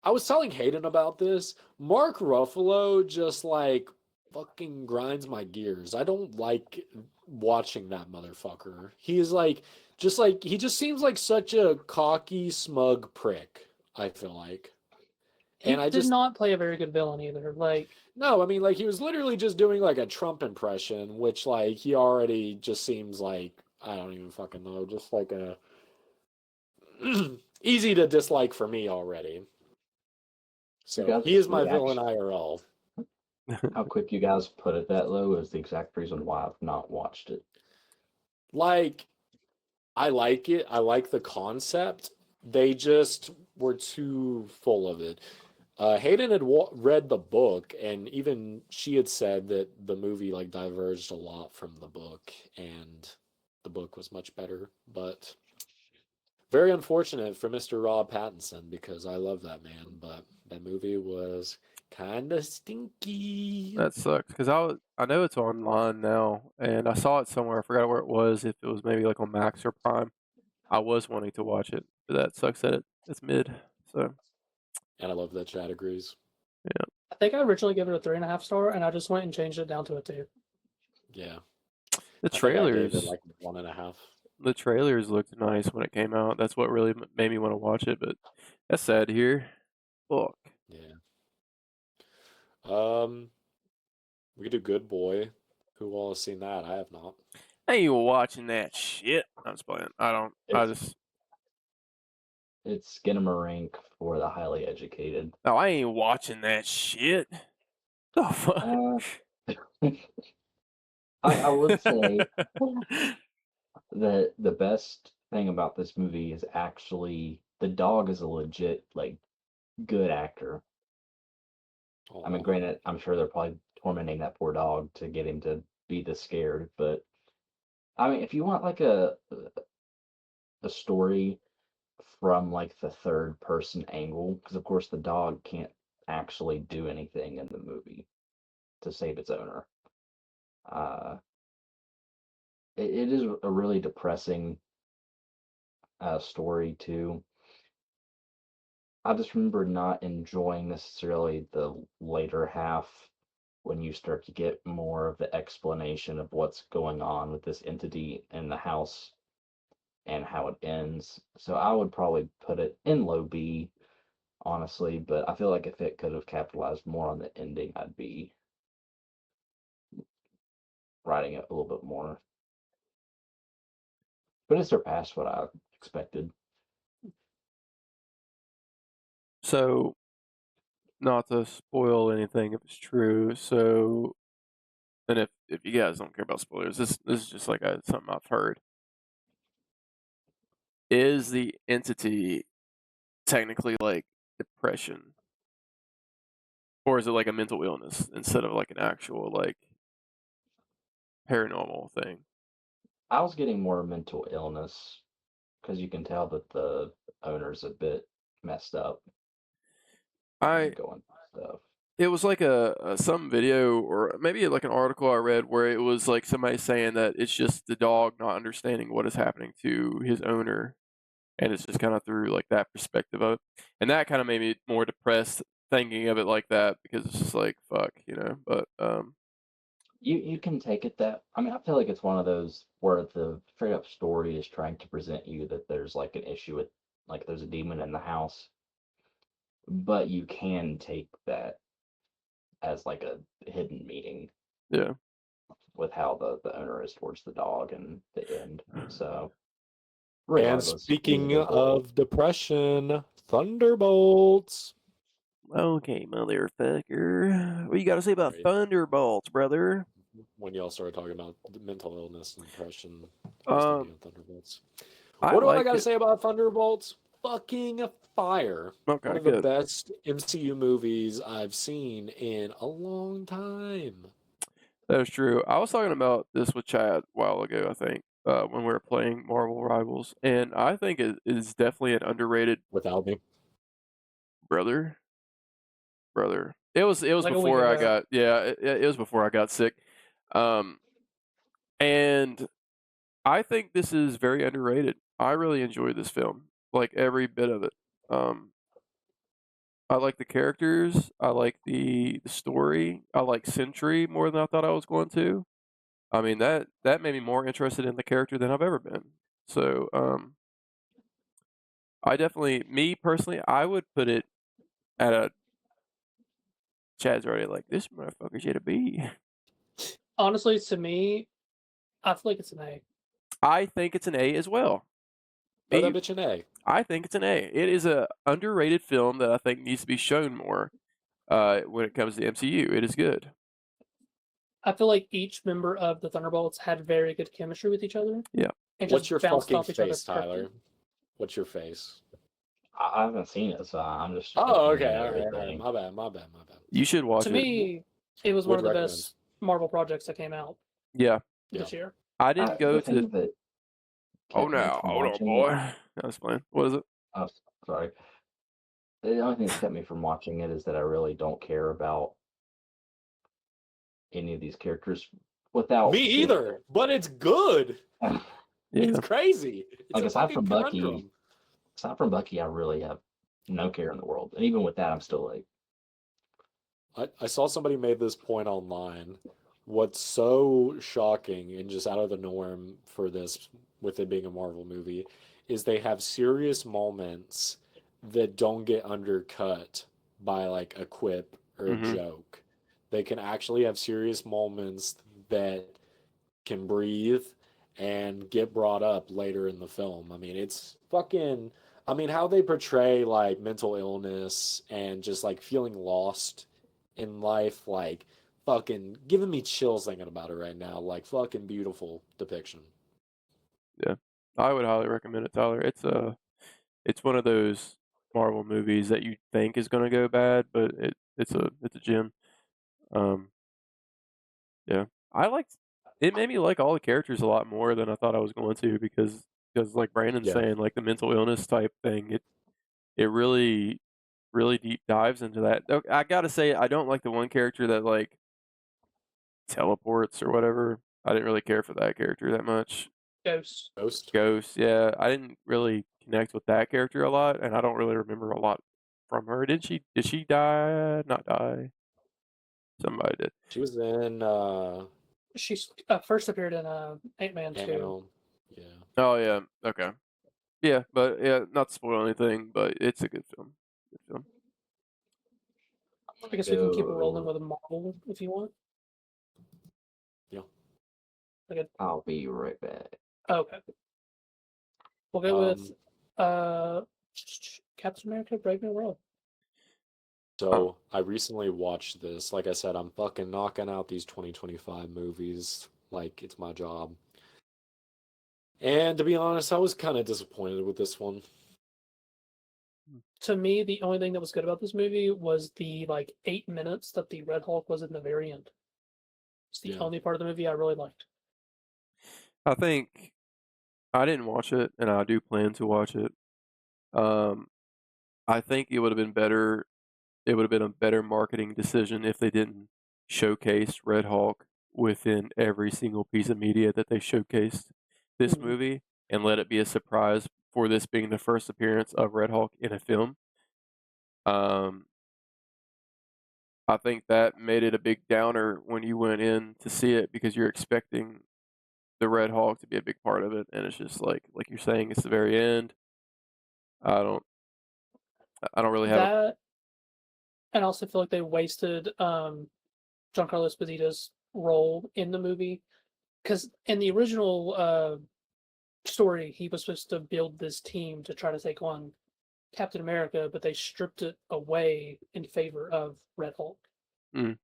I was telling Hayden about this. Mark Ruffalo just like fucking grinds my gears. I don't like watching that motherfucker. He is like, he just seems like such a cocky, smug prick, I feel like. he And I did just, not play a very good villain either. Like, no, I mean, like, he was literally just doing like a Trump impression, which like he already just seems like, I don't even fucking know, just like a easy to dislike for me already. So guys' he is my villain reaction- IRL. How quick you guys put it that low is the exact reason why I've not watched it. Like, I like it. I like the concept. They just were too full of it. Hayden had read the book, and even she had said that the movie like diverged a lot from the book, and the book was much better. But Very unfortunate for Mr. Rob Pattinson because I love that man, but that movie was kind of stinky. That sucks because I know it's online now, and I saw it somewhere. I forgot where it was. If it was maybe like on Max or Prime, I was wanting to watch it, but that sucks that it's mid. So And I love that Chad agrees. yeah, I think I originally gave it a 3.5 star, and I just went and changed it down to a 2. Yeah. the I think I gave trailers. it like 1.5. The trailers looked nice when it came out. That's what really made me want to watch it. But that's sad to hear. Fuck. Yeah. We could do Good Boy. Who all has seen that? I have not. I ain't watching that shit. I'm just playing. I don't. I just. It's Skinamarink for the highly educated. No, I ain't watching that shit. The fuck. I would say that the best thing about this movie is actually the dog is a legit like good actor. I mean, Aw. granted, I'm sure they're probably tormenting that poor dog to get him to be this scared, but I mean, if you want like a story from like the third person angle, because of course the dog can't actually do anything in the movie to save its owner. It is a really depressing story too. I just remember not enjoying necessarily the later half when you start to get more of the explanation of what's going on with this entity in the house and how it ends. So I would probably put it in low B, honestly, but I feel like if it could have capitalized more on the ending, I'd be writing it a little bit more. But it surpassed what I expected. So, not to spoil anything if it's true. So, and if you guys don't care about spoilers, this is just like something I've heard. Is the entity technically like depression, or is it like a mental illness instead of like an actual like paranormal thing? I was getting more mental illness because you can tell that the owner's a bit messed up and going through stuff. It was like a some video or maybe like an article I read where it was like somebody saying that it's just the dog not understanding what is happening to his owner, and it's just kind of through like that perspective of it, and that kind of made me more depressed thinking of it like that because it's just like fuck, you know. But You can take it that I mean I feel like it's one of those where the straight up story is trying to present you that there's like an issue with like there's a demon in the house, but you can take that as like a hidden meaning yeah, with how the owner is towards the dog and the end. So And regardless, speaking Good Boy. of depression, Thunderbolts. okay, motherfucker, what you got to say about Sorry. Thunderbolts, brother? When y'all started talking about the mental illness and depression, I was thinking of Thunderbolts. I What do I liked got to it. say about Thunderbolts? Fucking fire. Okay, One of the good. best MCU movies I've seen in a long time. That is true. I was talking about this with Chad a while ago, I think, when we were playing Marvel Rivals, and I think it is definitely an underrated Without me. brother. It was Like a week before I ago. got it was before I got sick, and I think this is very underrated. I really enjoyed this film, like every bit of it. I like the characters. I like the story. I like Sentry more than I thought I was going to. I mean that made me more interested in the character than I've ever been. So I definitely, me personally, I would put it at a. Chad's already like this motherfucker should a B. Honestly, to me, I feel like it's an A. I think it's an A as well. Throw that Me, bitch an A. I think it's an A. It is a underrated film that I think needs to be shown more. When it comes to MCU, it is good. I feel like each member of the Thunderbolts had very good chemistry with each other. Yeah. And What's just your bounced fucking off each other face, Tyler? perfectly. What's your face? I haven't seen it, so I'm just Oh, opinion okay. and All right. everything. My bad. You should watch To it. me, it was one Would of the recommend. best Marvel projects that came out Yeah. this year. I didn't go The to. thing that Oh kept me no, from hold on, watching it boy. I was playing. What is it? Oh, sorry. The only thing that's kept me from watching it is that I really don't care about any of these characters without Me seeing. either, but it's good. Yeah. It's crazy. It's Like a aside fucking from Bucky, conundrum. I really have no care in the world. And even with that, I'm still like, I saw somebody made this point online. What's so shocking and just out of the norm for this, with it being a Marvel movie, is they have serious moments that don't get undercut by like a quip or a Mm-hmm. joke. They can actually have serious moments that can breathe and get brought up later in the film. I mean, it's fucking. I mean, how they portray like mental illness and just like feeling lost in life, like fucking giving me chills thinking about it right now. Like fucking beautiful depiction. Yeah. I would highly recommend it, Tyler. It's one of those Marvel movies that you think is gonna go bad, but it's a gem. Um, yeah. I liked it made me like all the characters a lot more than I thought I was going to because like Brandon's Yeah. saying, like the mental illness type thing, it really deep dives into that. I gotta say, I don't like the one character that like teleports or whatever. I didn't really care for that character that much. Ghost. Ghost. Ghost, yeah, I didn't really connect with that character a lot, and I don't really remember a lot from her. Did she die? Not die. Somebody did. She was in She's first appeared in Ant-Man 2. Ant-Man. Yeah. Oh yeah, okay. Yeah, but yeah, not to spoil anything, but it's a good film. Good film. I guess we can keep go. rolling with Marvel if you want. Yeah. Okay. I'll be right back. Okay. We'll go with Captain America: Brave New World. So I recently watched this. Like I said, I'm fucking knocking out these 2025 movies like it's my job. And to be honest, I was kind of disappointed with this one. To me, the only thing that was good about this movie was the like 8 minutes that the Red Hulk was in the very end. It's the Yeah. only part of the movie I really liked. I think I didn't watch it, and I do plan to watch it. I think it would have been better. It would have been a better marketing decision if they didn't showcase Red Hulk within every single piece of media that they showcased this Mhm. movie, and let it be a surprise for this being the first appearance of Red Hulk in a film. Um, I think that made it a big downer when you went in to see it because you're expecting the Red Hulk to be a big part of it, and it's just like you're saying, it's the very end. I don't I don't really have a That, and I also feel like they wasted Giancarlo Esposito's role in the movie because in the original story, he was supposed to build this team to try to take on Captain America, but they stripped it away in favor of Red Hulk, mm,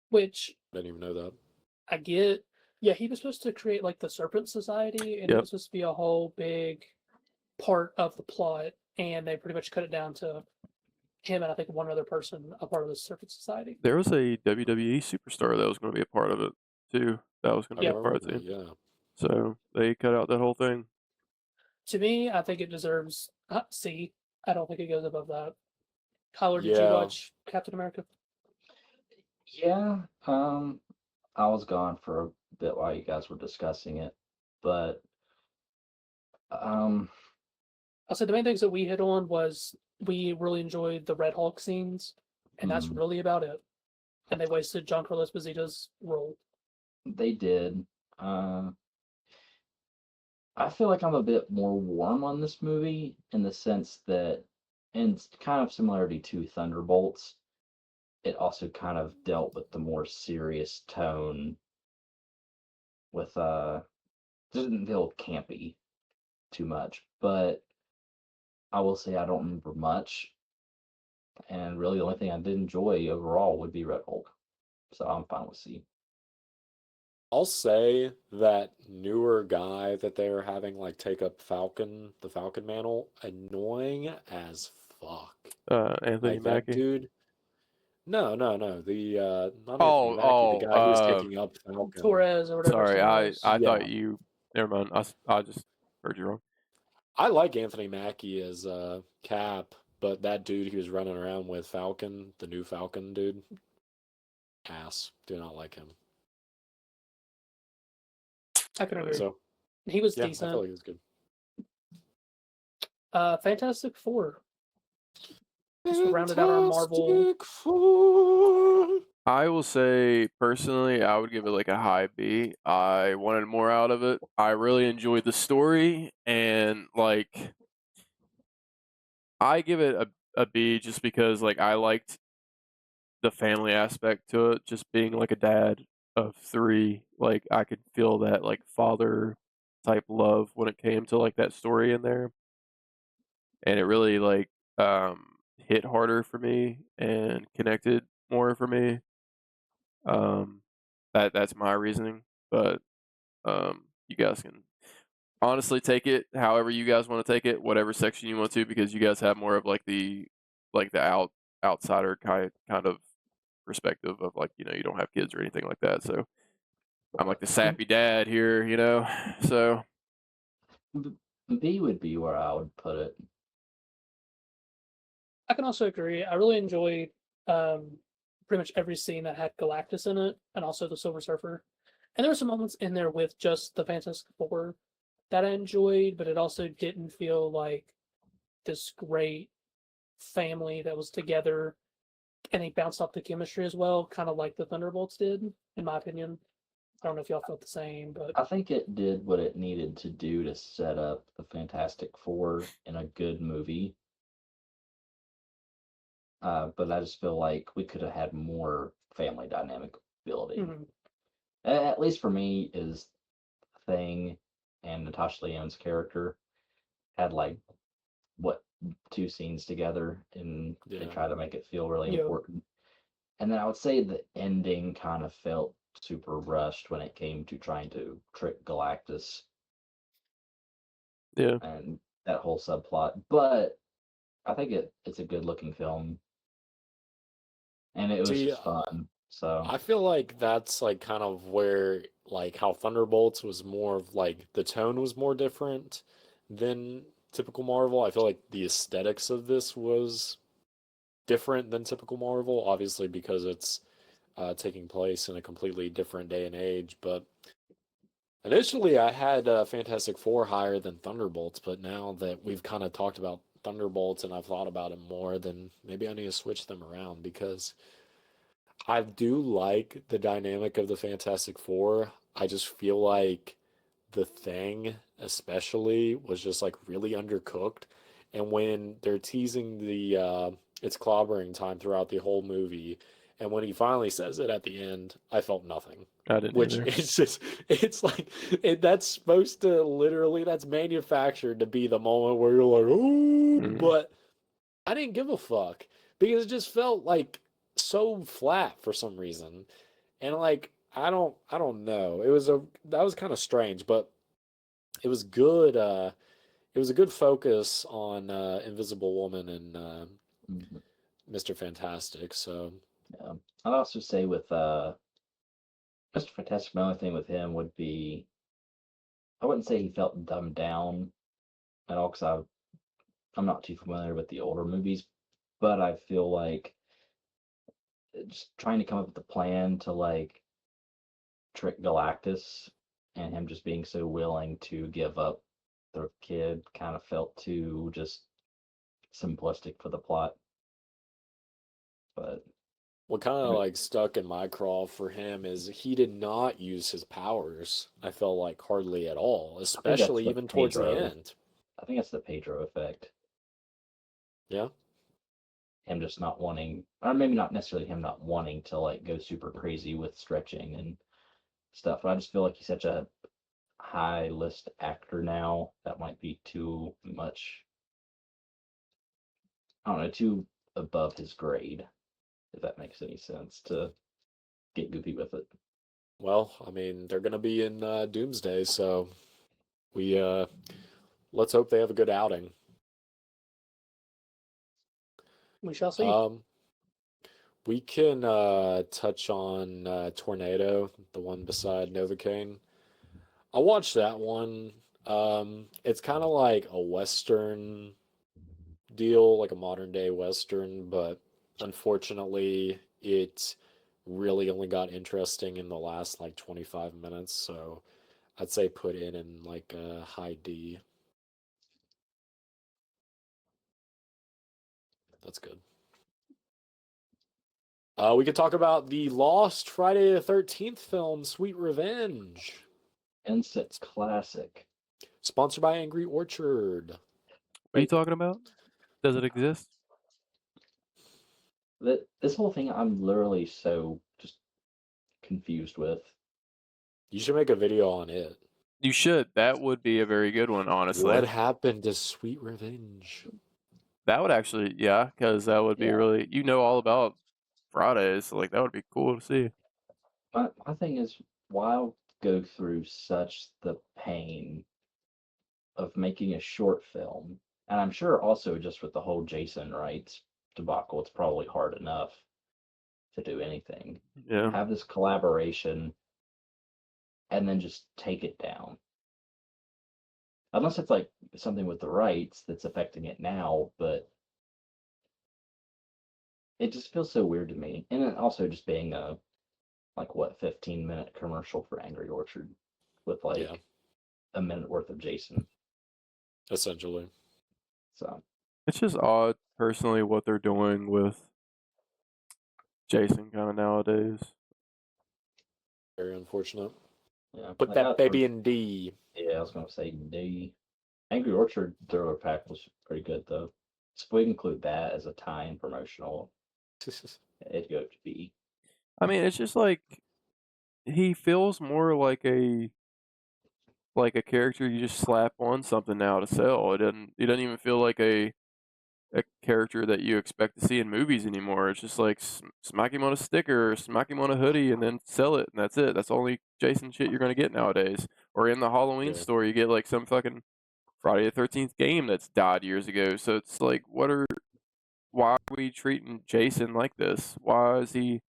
which I didn't even know that. I get. Yeah, he was supposed to create like the Serpent Society, and it Yep. was supposed to be a whole big part of the plot, and they pretty much cut it down to him and I think one other person a part of the Serpent Society. There was a WWE superstar that was gonna be a part of it too, that was gonna I be a Yeah. part remember of that, it. yeah. So, they cut out that whole thing. To me, I think it deserves C. I don't think it goes above that. Tyler, did you Yeah. watch Captain America? Yeah, I was gone for a bit while you guys were discussing it, but I'll say the main things that we hit on was we really enjoyed the Red Hulk scenes, and that's mm, really about it. And they wasted Giancarlo Esposito's role. they did. Uh, I feel like I'm a bit more warm on this movie in the sense that, and it's kind of similarity to Thunderbolts, it also kind of dealt with the more serious tone with didn't feel campy too much, but I will say I don't remember much, and really the only thing I did enjoy overall would be Red Hulk, so I'm fine with C. I'll say that newer guy that they're having like take up the Falcon mantle, annoying as fuck. Anthony Like that Mackie. dude. No, no, no. The not Anthony Oh, Mackie, the guy who's oh, taking up Falcon. Torres or whatever his sorry, name was. I Yeah. thought you never mind, I just heard you wrong. I like Anthony Mackie as Cap, but that dude he was running around with Falcon, the new Falcon dude, ass. Do not like him. I can agree. So He was yeah, I decent. felt like he was good. Fantastic Four. Just rounded out our Marvel. Fantastic Four. I will say personally, I would give it like a high B. I wanted more out of it. I really enjoyed the story, and like I give it a B just because like I liked the family aspect to it, just being like a dad of 3. Like I could feel that like father type love when it came to like that story in there, and it really like hit harder for me and connected more for me. That's my reasoning, but you guys can honestly take it however you guys want to take it, whatever section you want to, because you guys have more of like the outsider kind of perspective of like you don't have kids or anything like that. So I'm like the sappy dad here, So B would be where I would put it. I can also agree. I really enjoyed pretty much every scene that had Galactus in it, and also the Silver Surfer. And there were some moments in there with just the Fantastic Four that I enjoyed, but it also didn't feel like this great family that was together, and they bounced off the chemistry as well, kind of like the Thunderbolts did, in my opinion. I don't know if y'all felt the same, but I think it did what it needed to do to set up the Fantastic Four in a good movie. But I just feel like we could have had more family dynamic ability. mhm. At least for me, is Thing and Natasha Lyonne's character had like what 2 scenes together, and they Yeah. try to make it feel really Yeah. important. And then I would say the ending kind of felt super rushed when it came to trying to trick Galactus yeah, and that whole subplot. But I think it's a good looking film, and it was See, just fun. So I feel like that's like kind of where like how Thunderbolts was more of like the tone was more different than typical Marvel. I feel like the aesthetics of this was different than typical Marvel, obviously because it's taking place in a completely different day and age. But initially, I had Fantastic Four higher than Thunderbolts, but now that we've kind of talked about Thunderbolts and I've thought about it more, then maybe I need to switch them around because I do like the dynamic of the Fantastic Four. I just feel like the Thing, especially, was just like really undercooked. And when they're teasing the it's clobbering time throughout the whole movie, and when he finally says it at the end, I felt nothing. I didn't Which either. it's like that's supposed to literally that's manufactured to be the moment where you're like, oh, Mhm. but I didn't give a fuck because it just felt like so flat for some reason. And like I don't know. That was kind of strange, but it was good it was a good focus on Invisible Woman and mhm, Mr. Fantastic. So, yeah. I'd also say with Mr. Fantastic, my only thing with him would be I wouldn't say he felt dumbed down at all because I'm not too familiar with the older movies, but I feel like just trying to come up with a plan to like trick Galactus and him just being so willing to give up the kid kind of felt too just simplistic for the plot. But what kind I of mean, like stuck in my craw for him is he did not use his powers. I felt like hardly at all, I think that's especially the even towards the Pedro. end. I think that's the Pedro effect. Yeah. Him just not wanting, or maybe not necessarily him not wanting to like go super crazy with stretching and stuff. But I just feel like he's such a high list actor now that might be too much. I don't know, too above his grade, if that makes any sense to get goofy with it. Well, I mean, they're gonna be in Doomsday, so we let's hope they have a good outing. We shall see. Um, we can touch on Tornado, the one beside Novocaine. I watched that one. It's kind of like a Western deal, like a modern day Western, but unfortunately, it really only got interesting in the last like 25 minutes. So I'd say put it in like a high D. That's good. We could talk about the lost Friday the 13th film, Sweet Revenge, Instant classic. sponsored by Angry Orchard. What are you talking about? Does it exist? This whole thing, I'm literally so just confused with. You should make a video on it. You should. That would be a very good one, honestly. What happened to Sweet Revenge? That would actually, yeah, because that would be Yeah. really, all about Fridays. So, like, that would be cool to see. My thing is, why go through such the pain of making a short film? And I'm sure also just with the whole Jason rights debacle, it's probably hard enough to do anything. Yeah. Have this collaboration and then just take it down. Unless it's like something with the rights that's affecting it now, but it just feels so weird to me. And then also just being a 15-minute commercial for Angry Orchard with Yeah, a minute worth of Jason. essentially. So It's just odd, personally, what they're doing with Jason kind of nowadays. Very unfortunate. yeah, Put that baby in D. Yeah, I was gonna say D. Angry Orchard thriller pack was pretty good though. So if we include that as a tie-in promotional, it'd go to B. I mean, it's just like he feels more like a character you just slap on something now to sell. He doesn't even feel like a character that you expect to see in movies anymore. It's just like smack him on a sticker, or smack him on a hoodie, and then sell it, and that's it. That's the only Jason shit you're gonna get nowadays. Or in the Halloween Yeah. store, you get like some fucking Friday the 13th game that's died years ago. So it's like, why are we treating Jason like this? Why is he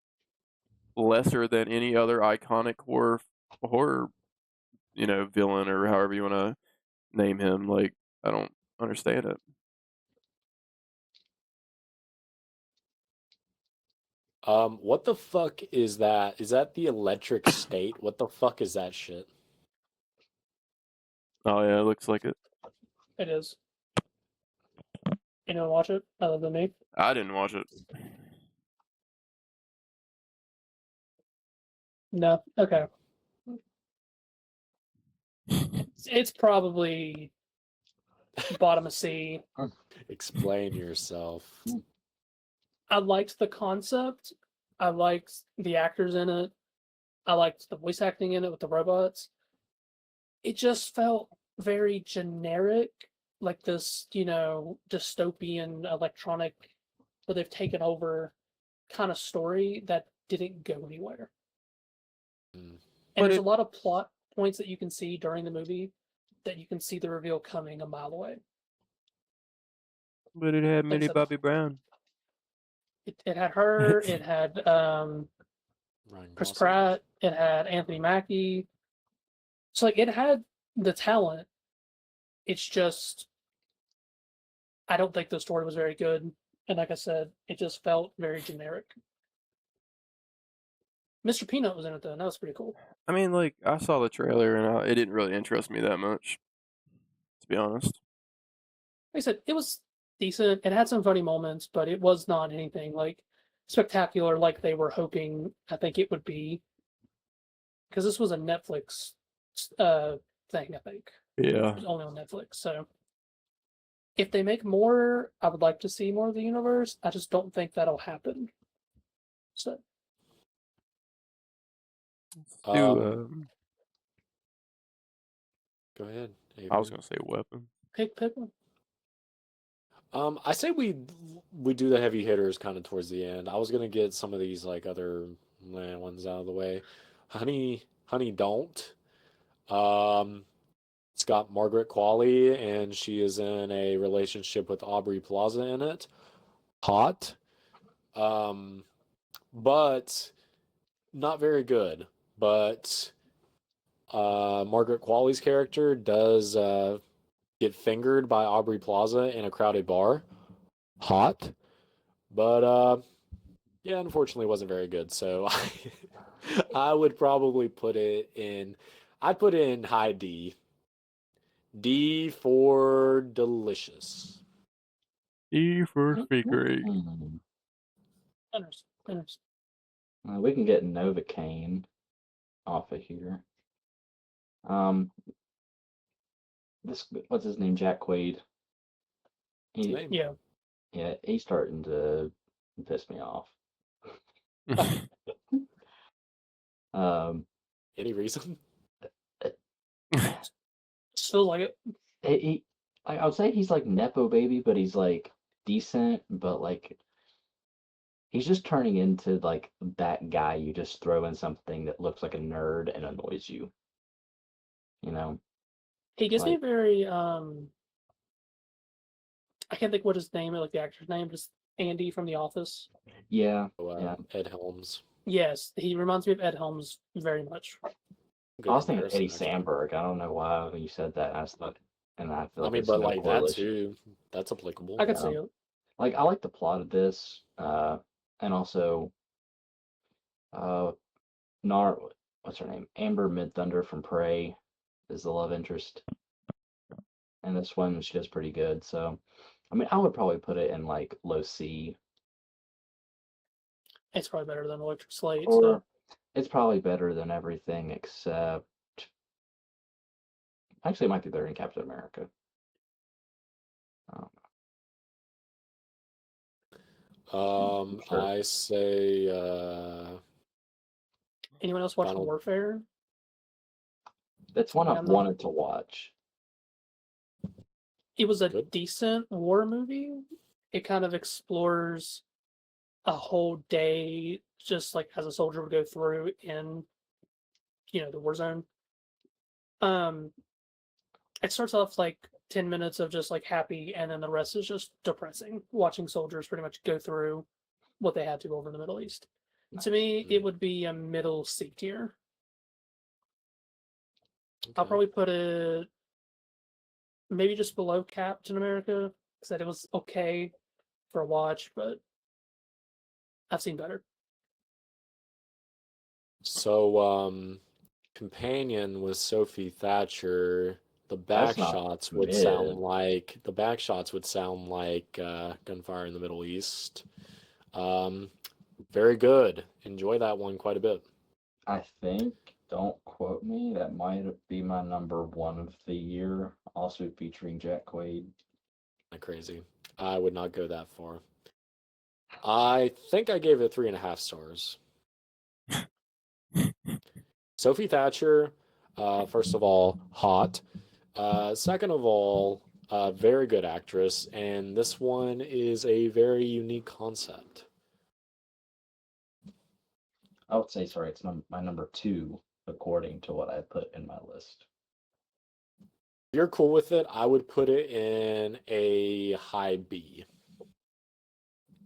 lesser than any other iconic horror villain, or however you want to name him? Like, I don't understand it. What the fuck is that? Is that the electric state? What the fuck is that shit? Oh yeah, it looks like it. It is. You don't watch it other than me? I didn't watch it. No. Okay. It's probably bottom of C. Explain yourself. I liked the concept. I liked the actors in it. I liked the voice acting in it with the robots. It just felt very generic, like this, dystopian electronic where they've taken over kind of story that didn't go anywhere. Mm. And But there's a lot of plot points that you can see during the movie that you can see the reveal coming a mile away. But it had Like I Millie said, Bobby Brown. it had her, it had Ryan Chris Gosling. Pratt, it had Anthony Mackie. So it had the talent. It's just I don't think the story was very good. And like I said, it just felt very generic. Mr. Peanut was in it though, and that was pretty cool. I mean, like, I saw the trailer and it didn't really interest me that much, to be honest. Like I said, it was decent. It had some funny moments, but it was not anything like spectacular like they were hoping I think it would be. Because this was a Netflix thing, I think. Yeah. It was only on Netflix. So if they make more, I would like to see more of the universe. I just don't think that'll happen. So Let's do, Go ahead. I was Avery. going to say weapon. pick one. I say we do the heavy hitters kind of towards the end. I was gonna get some of these like other ones out of the way. Honey, don't. Um, it's got Margaret Qualley, and she is in a relationship with Aubrey Plaza in it. Hot. But not very good. But Margaret Qualley's character does get fingered by Aubrey Plaza in a crowded bar. Hot. But yeah, unfortunately, it wasn't very good. So I would probably put it in. I'd put it in high D. D for delicious. E for fakery. Interesting. We can get Novocaine off of here. This what's his name? Jack Quaid. His He, name. Yeah. yeah, he's starting to piss me off. Um, Any reason? Still like it. I would say he's like nepo baby, but he's like decent, but like he's just turning into like that guy you just throw in something that looks like a nerd and annoys you. You know? He gives me a Like, very I can't think what his name, like the actor's name, just Andy from The Office. yeah, So, yeah. Ed Helms. Yes, he reminds me of Ed Helms very much. Good I was thinking comparison, Eddie actually. Samberg. I don't know why when you said that. I just thought, and I feel I like mean, there's but no like that correlation. too. That's applicable. I could Yeah. see it. Like I like the plot of this, and also, Nar, what's her name? Amber Midthunder from Prey is the love interest, and this one she does pretty good. So, I mean, I would probably put it in like low C, It's probably better than Electric Slate. or So it's probably better than everything except. Actually, it might be better than Captain America. Sure. I say anyone else watch Final. Warfare? That's one Yeah, I've I'm not- wanted to watch. It was a Good. decent war movie. It kind of explores a whole day just like as a soldier would go through in the war zone. It starts off like 10 minutes of just like happy, and then the rest is just depressing, watching soldiers pretty much go through what they had to over in the Middle East. To me, it would be a middle C tier. I'll Okay. probably put it maybe just below Captain America. Said it was okay for a watch, but I've seen better. So, companion with Sophie Thatcher. The back That's not shots would mid. sound like Gunfire in the Middle East. Very good. Enjoy that one quite a bit. I think, don't quote me, that might be my number one of the year, also featuring Jack Quaid. Not crazy. I would not go that far. I think I gave it 3.5 stars. Sophie Thatcher, first of all, hot. Second of all, very good actress, and this one is a very unique concept. I would say, sorry, it's my number two, according to what I put in my list. If you're cool with it, I would put it in a high B.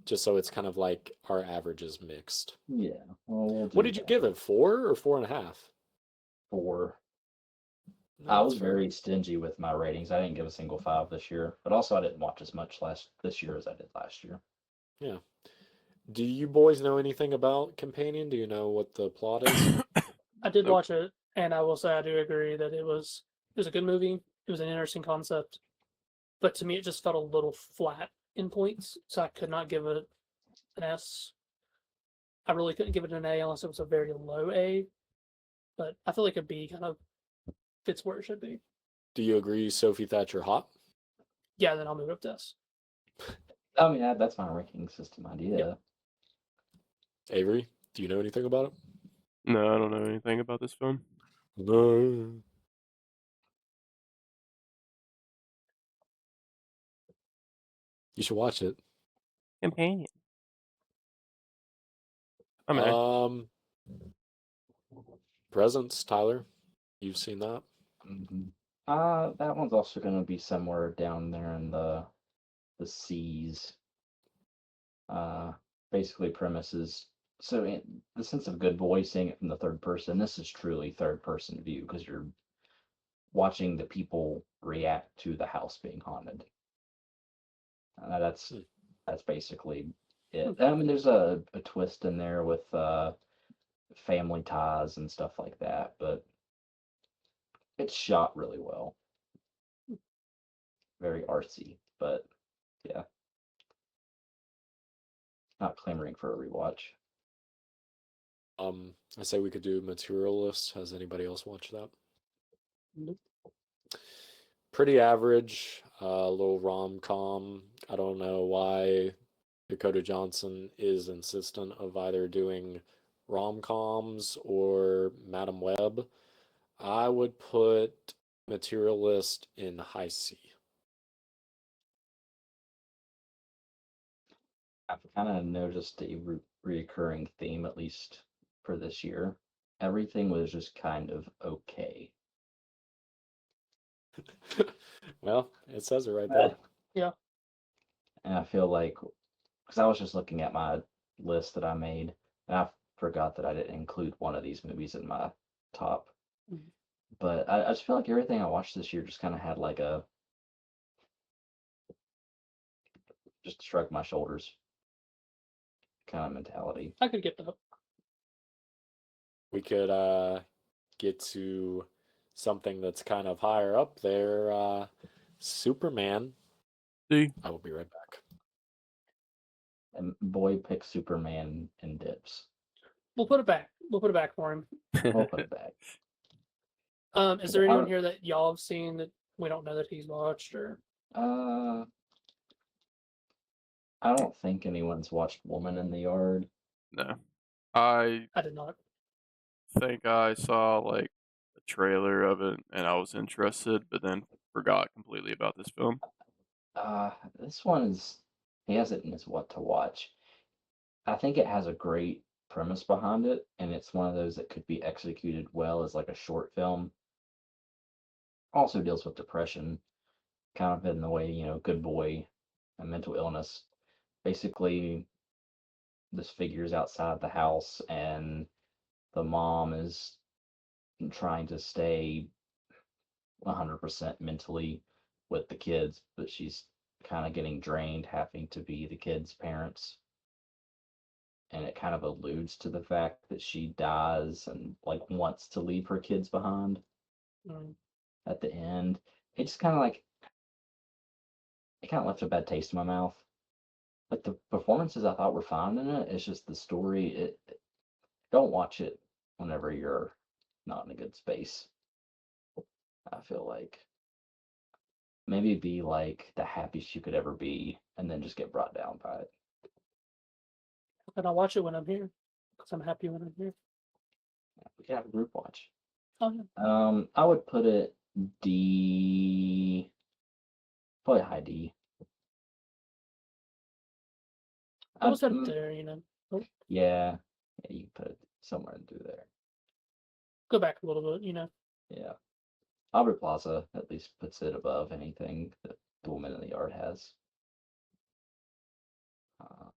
Just so it's kind of like our averages mixed. Yeah. Well, we'll What do did you that. give it? 4 or 4.5? 4. No, I that's was fair. very stingy with my ratings. I didn't give a single 5 this year, but also I didn't watch as much this year as I did last year. Yeah. Do you boys know anything about Companion? Do you know what the plot is? I did Nope. watch it, and I will say I do agree that it was a good movie. It was an interesting concept, but to me it just felt a little flat in points, so I could not give it an S. I really couldn't give it an A unless it was a very low A, but I feel like a B kind of fits where it should be. Do you agree Sophie Thatcher hot? Yeah, then I'll move up to S. I mean, that's my ranking system idea. Yep. Avery, do you know anything about it? No, I don't know anything about this film. No. You should watch it. Companion. I mean, Presents, Tyler. You've seen that? That one's also going to be somewhere down there in the C's. Basically, premises So in the sense of Good Boy, seeing it from the third person, this is truly third person view because you're watching the people react to the house being haunted. That's Hmm. that's basically it. I mean, there's a twist in there with family ties and stuff like that, but it's shot really well. Very artsy, but yeah, not clamoring for a rewatch. I say we could do Materialist. Has anybody else watched that? Nope. Pretty average, little rom-com. I don't know why Dakota Johnson is insistent of either doing rom-coms or Madam Web. I would put Materialist in high C. I've kind of noticed a reoccurring theme, at least for this year. Everything was just kind of okay. Well, it says it right there. Yeah. And I feel like, because I was just looking at my list that I made, and I forgot that I didn't include one of these movies in my top. Mhm. But I just feel like everything I watched this year just kind of had like a just shrug my shoulders kind of mentality. I could get that. We could get to something that's kind of higher up there. Superman. See, I will be right back. And boy picks Superman and dips. We'll put it back. We'll put it back for him. We'll put it back. Is there anyone here that y'all have seen that we don't know that he's watched, or Uh, I don't think anyone's watched Woman in the Yard. no, I I did not. think I saw like a trailer of it and I was interested, but then forgot completely about this film. This one's he has it in his what to watch. I think it has a great premise behind it, and it's one of those that could be executed well as like a short film. Also deals with depression, kind of in the way, Good Boy and mental illness. Basically, this figure's outside the house, and the mom is trying to stay 100% mentally with the kids, but she's kind of getting drained having to be the kids' parents. And it kind of alludes to the fact that she dies and like wants to leave her kids behind Mm. at the end. It just kind of like it kind of left a bad taste in my mouth. Like the performances I thought were fine in it. It's just the story. Don't watch it whenever you're not in a good space. I feel like maybe be like the happiest you could ever be, and then just get brought down by it. And I'll watch it when I'm here, because I'm happy when I'm here. We can have a group watch. Oh yeah. I would put it D, probably high D. I was up Mm, there, you know. Oh, yeah, you can put it somewhere in through there. go back a little bit, you know. Yeah, Aubrey Plaza at least puts it above anything that the Woman in the Yard has. Uh,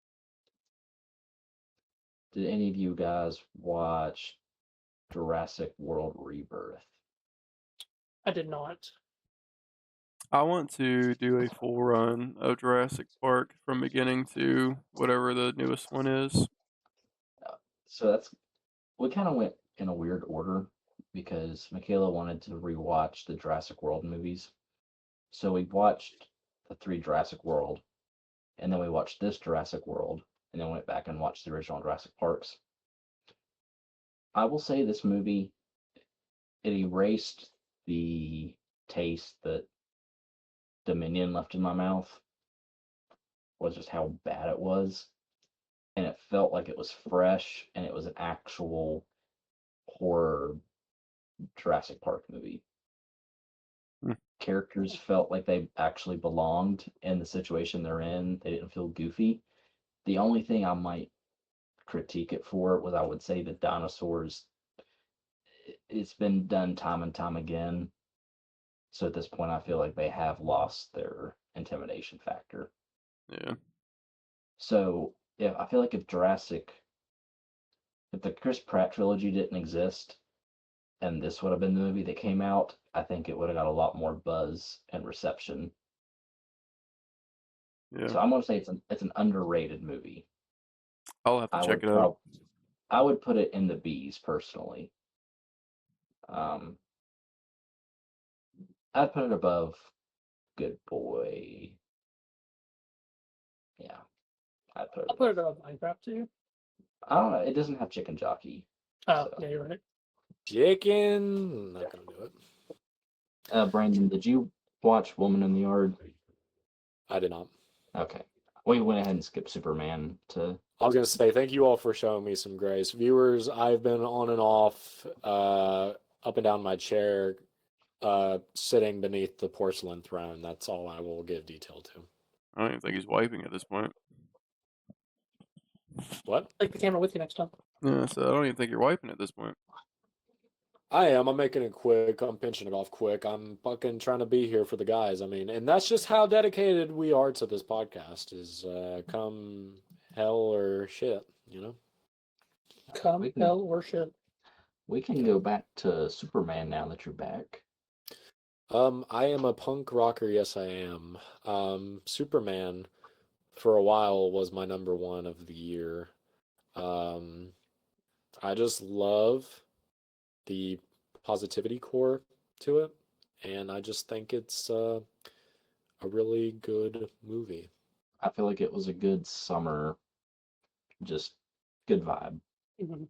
did any of you guys watch Jurassic World Rebirth? I did not. I want to do a full run of Jurassic Park from beginning to whatever the newest one is. So we kind of went in a weird order because Michaela wanted to rewatch the Jurassic World movies. So we watched the three Jurassic World, and then we watched this Jurassic World, and then went back and watched the original Jurassic Parks. I will say this movie, it erased the taste that Dominion left in my mouth, was just how bad it was. And it felt like it was fresh and it was an actual horror Jurassic Park movie. Hmm. Characters felt like they actually belonged in the situation they're in. They didn't feel goofy. The only thing I might critique it for was I would say the dinosaurs. It's been done time and time again. So at this point, I feel like they have lost their intimidation factor. Yeah. So yeah, I feel like if Jurassic if the Chris Pratt trilogy didn't exist and this would have been the movie that came out, I think it would have got a lot more buzz and reception. Yeah, So I'm gonna say it's an underrated movie. I'll have to I check would it out. I would put it in the B's personally. Um, I'd put it above Good Boy. Yeah, I'd put it I'll above. put it above Minecraft too. I don't know. It doesn't have chicken jockey. Oh, So. yeah, you're right. Chicken. Not gonna do it. Brandon, did you watch Woman in the Yard? I did not. Okay. We went ahead and skipped Superman to. I was gonna say thank you all for showing me some grace, viewers. I've been on and off, up and down my chair, sitting beneath the porcelain throne. That's all I will give detail to. I don't even think he's wiping at this point. What? Take the camera with you next time. Yeah, so I don't even think you're wiping at this point. I am. I'm making it quick. I'm pinching it off quick. I'm fucking trying to be here for the guys. I mean, and that's just how dedicated we are to this podcast. Is come hell or shit, you know. Come We can- hell or shit. We can go back to Superman now that you're back. I am a punk rocker. Yes, I am. Superman, for a while, was my number one of the year. I just love the positivity core to it, and I just think it's a really good movie. I feel like it was a good summer, just good vibe. Mhm.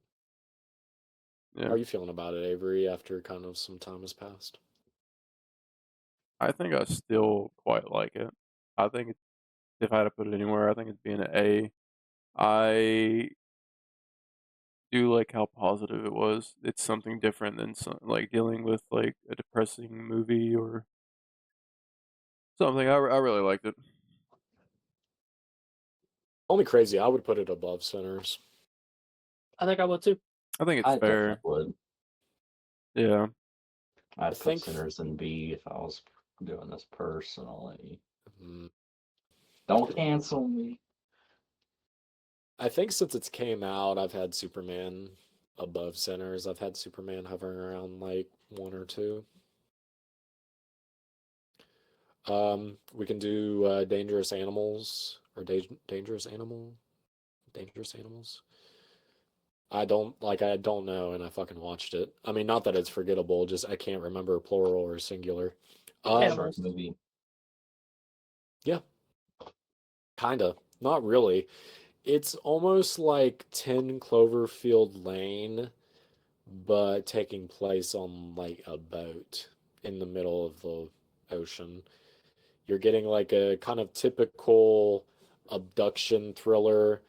Yeah, How are you feeling about it, Avery, after kind of some time has passed? I think I still quite like it. I think if I had to put it anywhere, I think it'd be an A. I do like how positive it was. It's something different than like dealing with like a depressing movie or something. I really liked it. Only crazy, I would put it above Sinners. I think I would too. I think it's I fair. definitely would. Yeah. I'd put think- Sinners in B if I was doing this personally. Mm, Don't cancel me. I think since it's came out, I've had Superman above Sinners. I've had Superman hovering around like 1 or 2. We can do Dangerous Animals or Dangerous Animal, Dangerous Animals. I don't know, and I fucking watched it. I mean, not that it's forgettable, just I can't remember plural or singular. Animals. Shark movie. Kinda, not really. It's almost like 10 Cloverfield Lane, but taking place on like a boat in the middle of the ocean. You're getting like a kind of typical abduction thriller,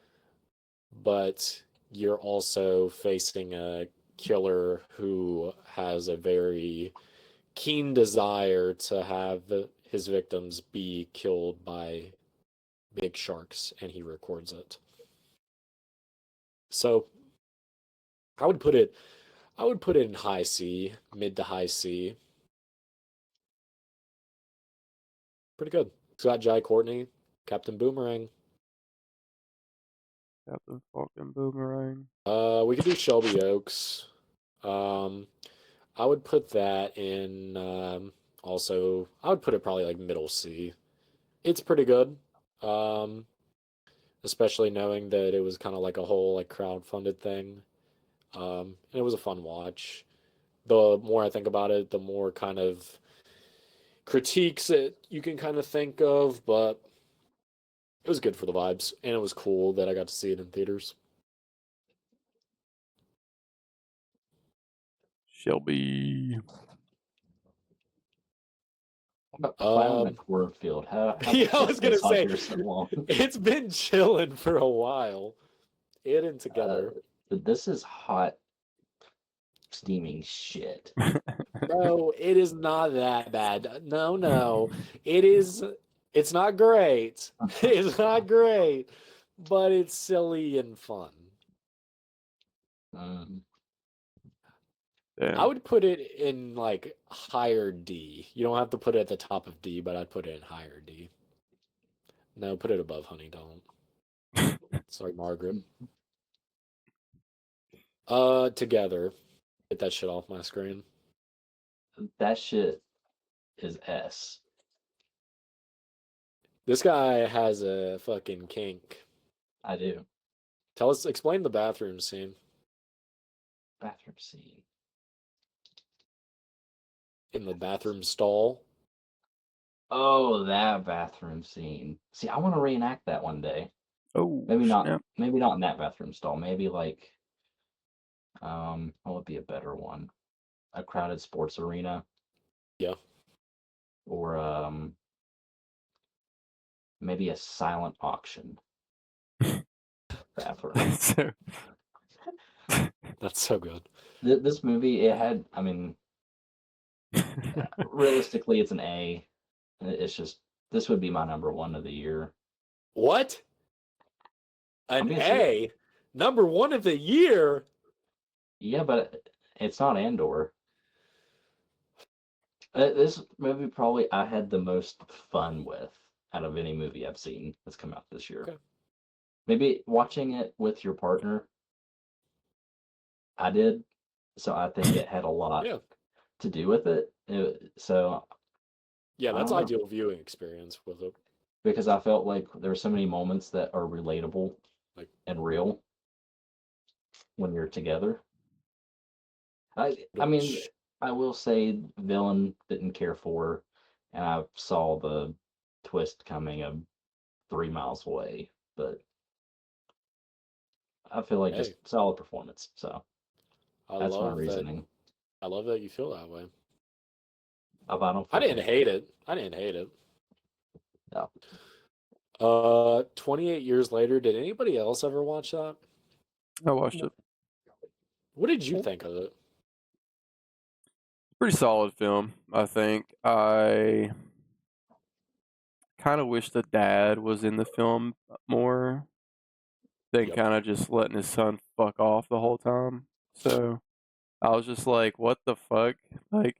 but you're also facing a killer who has a very keen desire to have his victims be killed by big sharks, and he records it. So I would put it in high C, mid to high C. Pretty good. It's got Jai Courtney, Captain Boomerang. Captain Falcon Boomerang. We could do Shelby Oaks. I would put that in also I would put it probably like middle C. It's pretty good. Um, Especially knowing that it was kind of like a whole like crowd-funded thing. And it was a fun watch. The more I think about it, the more kind of critiques that you can kind of think of, but it was good for the vibes, and it was cool that I got to see it in theaters. Shelby. What about Clown in Um, a Cornfield? How yeah, I was gonna this on say here so long? it's been chilling for a while. It and together, This is hot, steaming shit. bro. It is not that bad. No, it is. It's not great. It's not great, but it's silly and fun. Um, I Damn. would put it in like higher D. You don't have to put it at the top of D, but I'd put it in higher D. No, put it above Honey. Don't. Sorry, Margaret. Together. Get that shit off my screen. That shit is S. This guy has a fucking kink. I do. Explain the bathroom scene. Bathroom scene. In the bathroom stall. Oh, that bathroom scene. See, I want to reenact that one day. Oh, Maybe not. snap. Maybe not in that bathroom stall. Maybe like, what would be a better one? A crowded sports arena, Yeah. or maybe a silent auction bathroom. So, That's so good. This movie, it had. I mean, realistically, it's an A. It's just this would be my number one of the year. What? I'm An being serious. A? Number 1 of the year? Yeah, but it's not Andor. This movie probably I had the most fun with out of any movie I've seen that's come out this year. Okay. Maybe watching it with your partner, I did, so I think it had a lot Yeah. to do with it. So Yeah, I that's don't know, ideal viewing experience with it. because I felt like there were so many moments that are relatable Like- and real when you're together. I mean, I will say villain didn't care for her, and I saw the twist coming 3 miles away, but I feel like Hey. just solid performance. So I that's my love that. reasoning. I love that you feel that way. I don't I feel didn't hate it. I didn't hate it. No. 28 years later, did anybody else ever watch that? I watched No. it. What did you think of it? Pretty solid film, I think. I kind of wish the dad was in the film more than Yep. kind of just letting his son fuck off the whole time. So I was just like, what the fuck? Like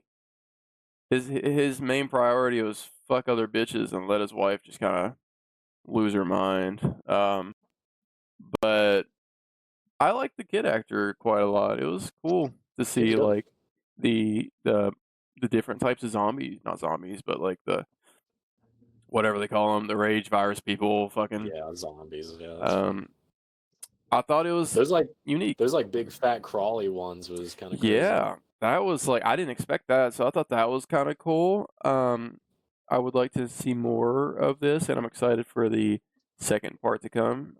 his main priority was fuck other bitches and let his wife just kind of lose her mind. But I liked the kid actor quite a lot. It was cool to see good. like the different types of zombies, not zombies, but like the whatever they call them, the rage virus people, fucking. Yeah, zombies. Yeah, that's fun. I thought it was Those unique. big fat crawly ones was kind of crazy. Yeah, that was like I didn't expect that, so I thought that was kind of cool. I would like to see more of this, and I'm excited for the second part to come.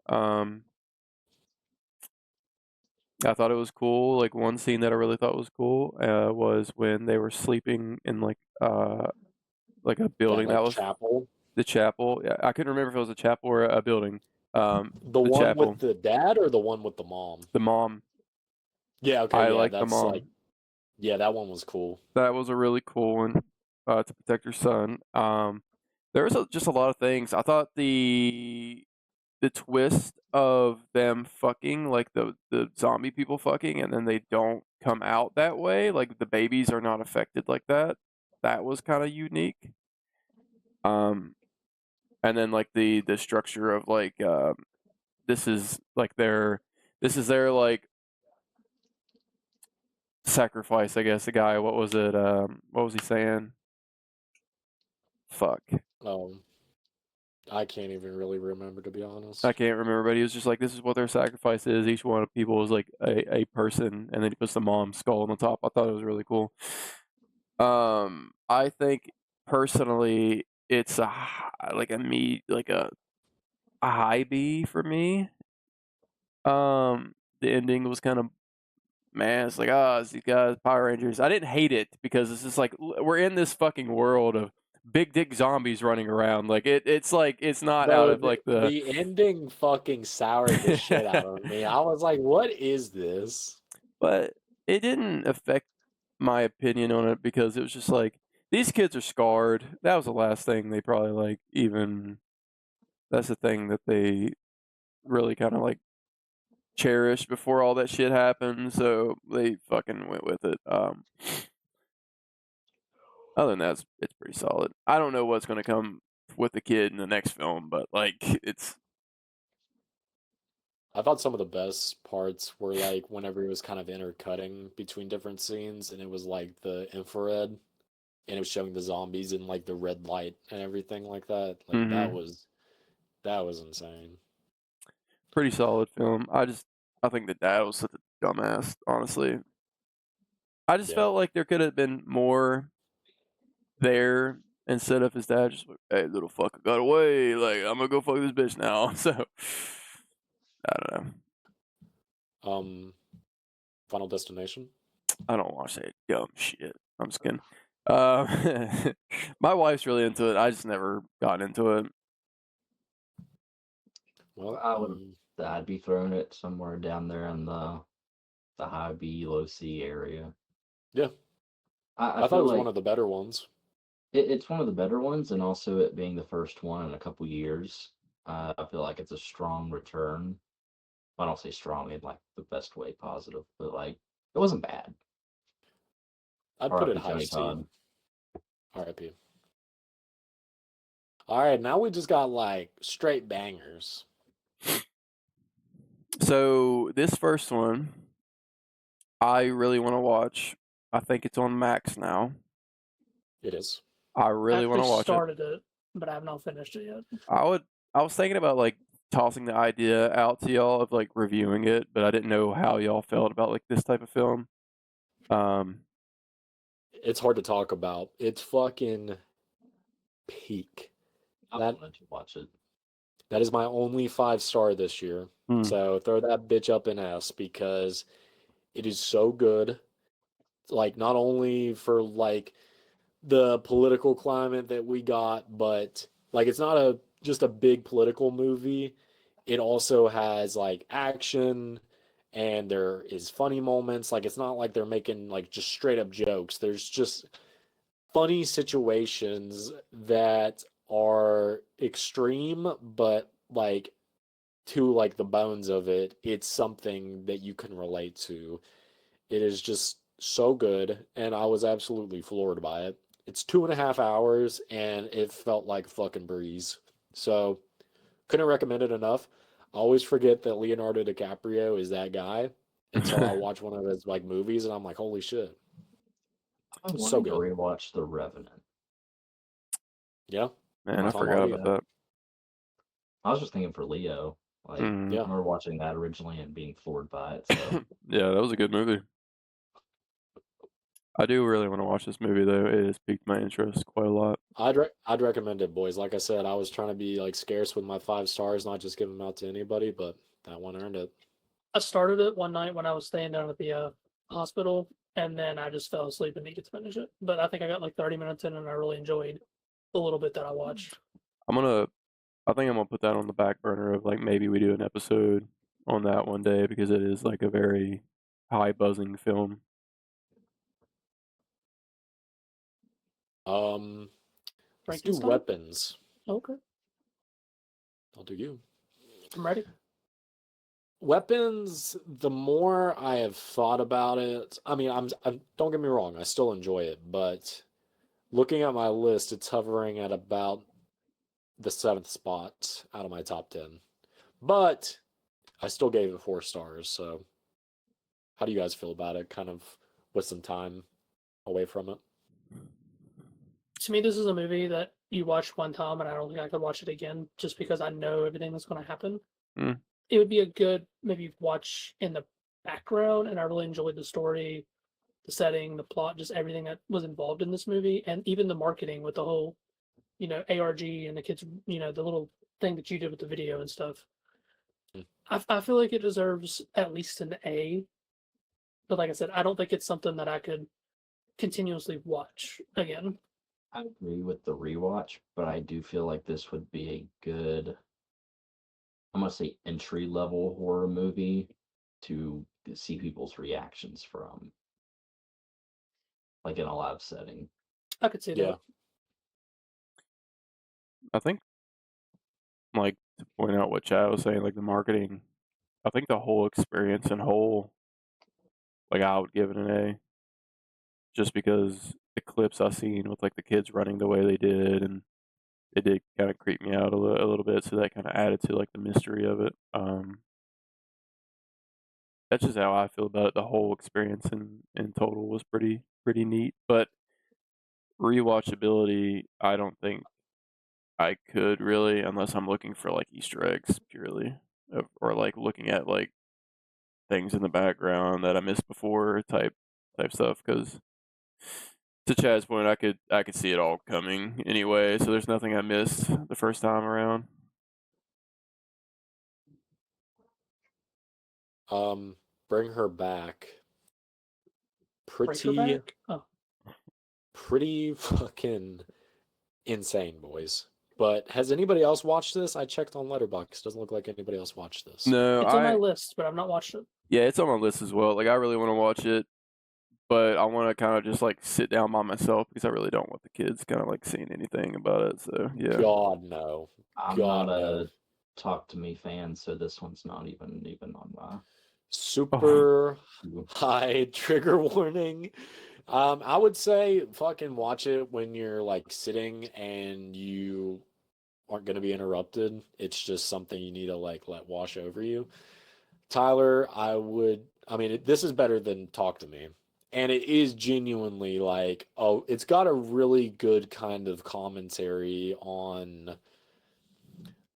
I thought it was cool. Like one scene that I really thought was cool was when they were sleeping in like a building that was chapel. the chapel. Yeah, I couldn't remember if it was a chapel or a building. The the one chapel. with the dad or the one with the mom? The mom. Yeah, okay. I yeah, like the that's mom. like, yeah, that one was cool. That was a really cool one to protect her son. There was just a lot of things. I thought the twist of them fucking, like the zombie people fucking, and then they don't come out that way, like the babies are not affected like that. That was kind of unique. And then like the structure of like this is their like sacrifice, I guess. The guy, what was it? What was he saying? Fuck. I can't even really remember, to be honest. I can't remember, but he was just like, this is what their sacrifice is. Each one of people is like a person, and then he puts the mom's skull on the top. I thought it was really cool. I think personally, it's a high B for me. The ending was kind of it's like, it's these guys, Power Rangers. I didn't hate it because it's just like we're in this fucking world of big dick zombies running around. Like it's like it's not out of like the ending fucking soured the shit out of me. I was like, what is this? But it didn't affect my opinion on it because it was just like these kids are scarred. That was the last thing they probably like even. That's the thing that they really kind of like cherished before all that shit happened. So they fucking went with it. Other than that, it's pretty solid. I don't know what's going to come with the kid in the next film, but like it's I thought some of the best parts were like whenever it was kind of intercutting between different scenes, and it was like the infrared, and it was showing the zombies in like the red light and everything like that. Like Mm-hmm. that was insane. Pretty solid film. I think the dad was such a dumbass, honestly. I just Yeah. felt like there could have been more there instead of his dad just like, "Hey, little fucker got away. Like, I'm gonna go fuck this bitch now." So, I don't know. Final Destination. I don't watch that dumb shit. I'm just kidding. My wife's really into it. I just never got into it. Well, I would I'd be throwing it somewhere down there in the high B, low C area. yeah, I I thought it feel was like one of the better ones. it's one of the better ones, and also it being the first one in a couple years, I feel like it's a strong return. I don't say strong in like the best way, positive, but like it wasn't bad. I'd put it R.I.P. high Tony C. Todd. R.I.P. All right, now we just got like straight bangers. So this first one, I really want to watch. I think it's on Max now. It is. I I really want actually to watch it. started it, but I have not finished it yet. I was thinking about like tossing the idea out to y'all of like reviewing it, but I didn't know how y'all felt about like this type of film. It's hard to talk about. It's fucking peak. I That wanted to watch it. that is my only 5-star this year. Hmm. So throw that bitch up in S because it is so good. Like not only for like the political climate that we got, but like it's not a just a big political movie. It also has like action and there is funny moments. Like it's not like they're making like just straight up jokes. There's just funny situations that are extreme, but like to like the bones of it, it's something that you can relate to. It is just so good, and I was absolutely floored by it. It's 2.5 hours, and it felt like fucking breeze. So couldn't recommend it enough. I always forget that Leonardo DiCaprio is that guy until I watch one of his like movies, and I'm like, holy shit, I'm so wanting to good. rewatch The Revenant. Yeah, Man, I Tom forgot Hardy. about that. I was just thinking for Leo. Like Mhm. Yeah, I remember watching that originally and being floored by it. So Yeah, that was a good movie. I do really want to watch this movie though. It has piqued my interest quite a lot. I'd recommend it, boys. Like I said, I was trying to be like scarce with my 5 stars, not just give them out to anybody, but that one earned it. I started it one night when I was staying down at the hospital, and then I just fell asleep and needed to finish it. But I think I got like 30 minutes in, and I really enjoyed the little bit that I watched. I think I'm gonna put that on the back burner of like maybe we do an episode on that one day because it is like a very high buzzing film. Let's do Frankenstein? weapons. Okay, I'll do you. I'm ready. Weapons, the more I have thought about it, I mean, I'm don't get me wrong, I still enjoy it, but looking at my list, it's hovering at about the 7th spot out of my top 10. But I still gave it 4 stars, so how do you guys feel about it? Kind of with some time away from it. To me, this is a movie that you watch one time, and I don't think I could watch it again just because I know everything that's going to happen. Mm. It would be a good maybe watch in the background, and I really enjoyed the story, the setting, the plot, just everything that was involved in this movie, and even the marketing with the whole, ARG and the kids, the little thing that you did with the video and stuff. Mm. I feel like it deserves at least an A, but like I said, I don't think it's something that I could continuously watch again. I agree with the rewatch, but I do feel like this would be a good, I'm gonna say entry level horror movie to see people's reactions from, like in a live setting. I could see Yeah. that. I think like to point out what Chad was saying, like the marketing. I think the whole experience and whole, like I would give it an A, just because the clips I seen with like the kids running the way they did, and it did kind of creep me out a little bit. So that kind of added to like the mystery of it. that's just how I feel about it. The whole experience in total was pretty neat. But rewatchability, I don't think I could really, unless I'm looking for like Easter eggs purely, or like looking at like things in the background that I missed before type stuff. Because to Chad's point, I could see it all coming anyway. So there's nothing I missed the first time around. Bring Her Back. Break her Pretty, back? Oh, pretty fucking insane, boys. But has anybody else watched this? I checked on Letterboxd. Doesn't look like anybody else watched this. No, it's on my list, but I've not watched it. yeah, it's on my list as well. Like I really want to watch it, but I want to kind of just like sit down by myself because I really don't want the kids kind of like seeing anything about it. So yeah, God no. I'm God not no. a Talk to Me fan, so this one's not even on my. Super queue. high trigger warning. I would say fucking watch it when you're like sitting and you aren't going to be interrupted. It's just something you need to like let wash over you. Tyler, this is better than Talk to Me. And it is genuinely like, oh, it's got a really good kind of commentary on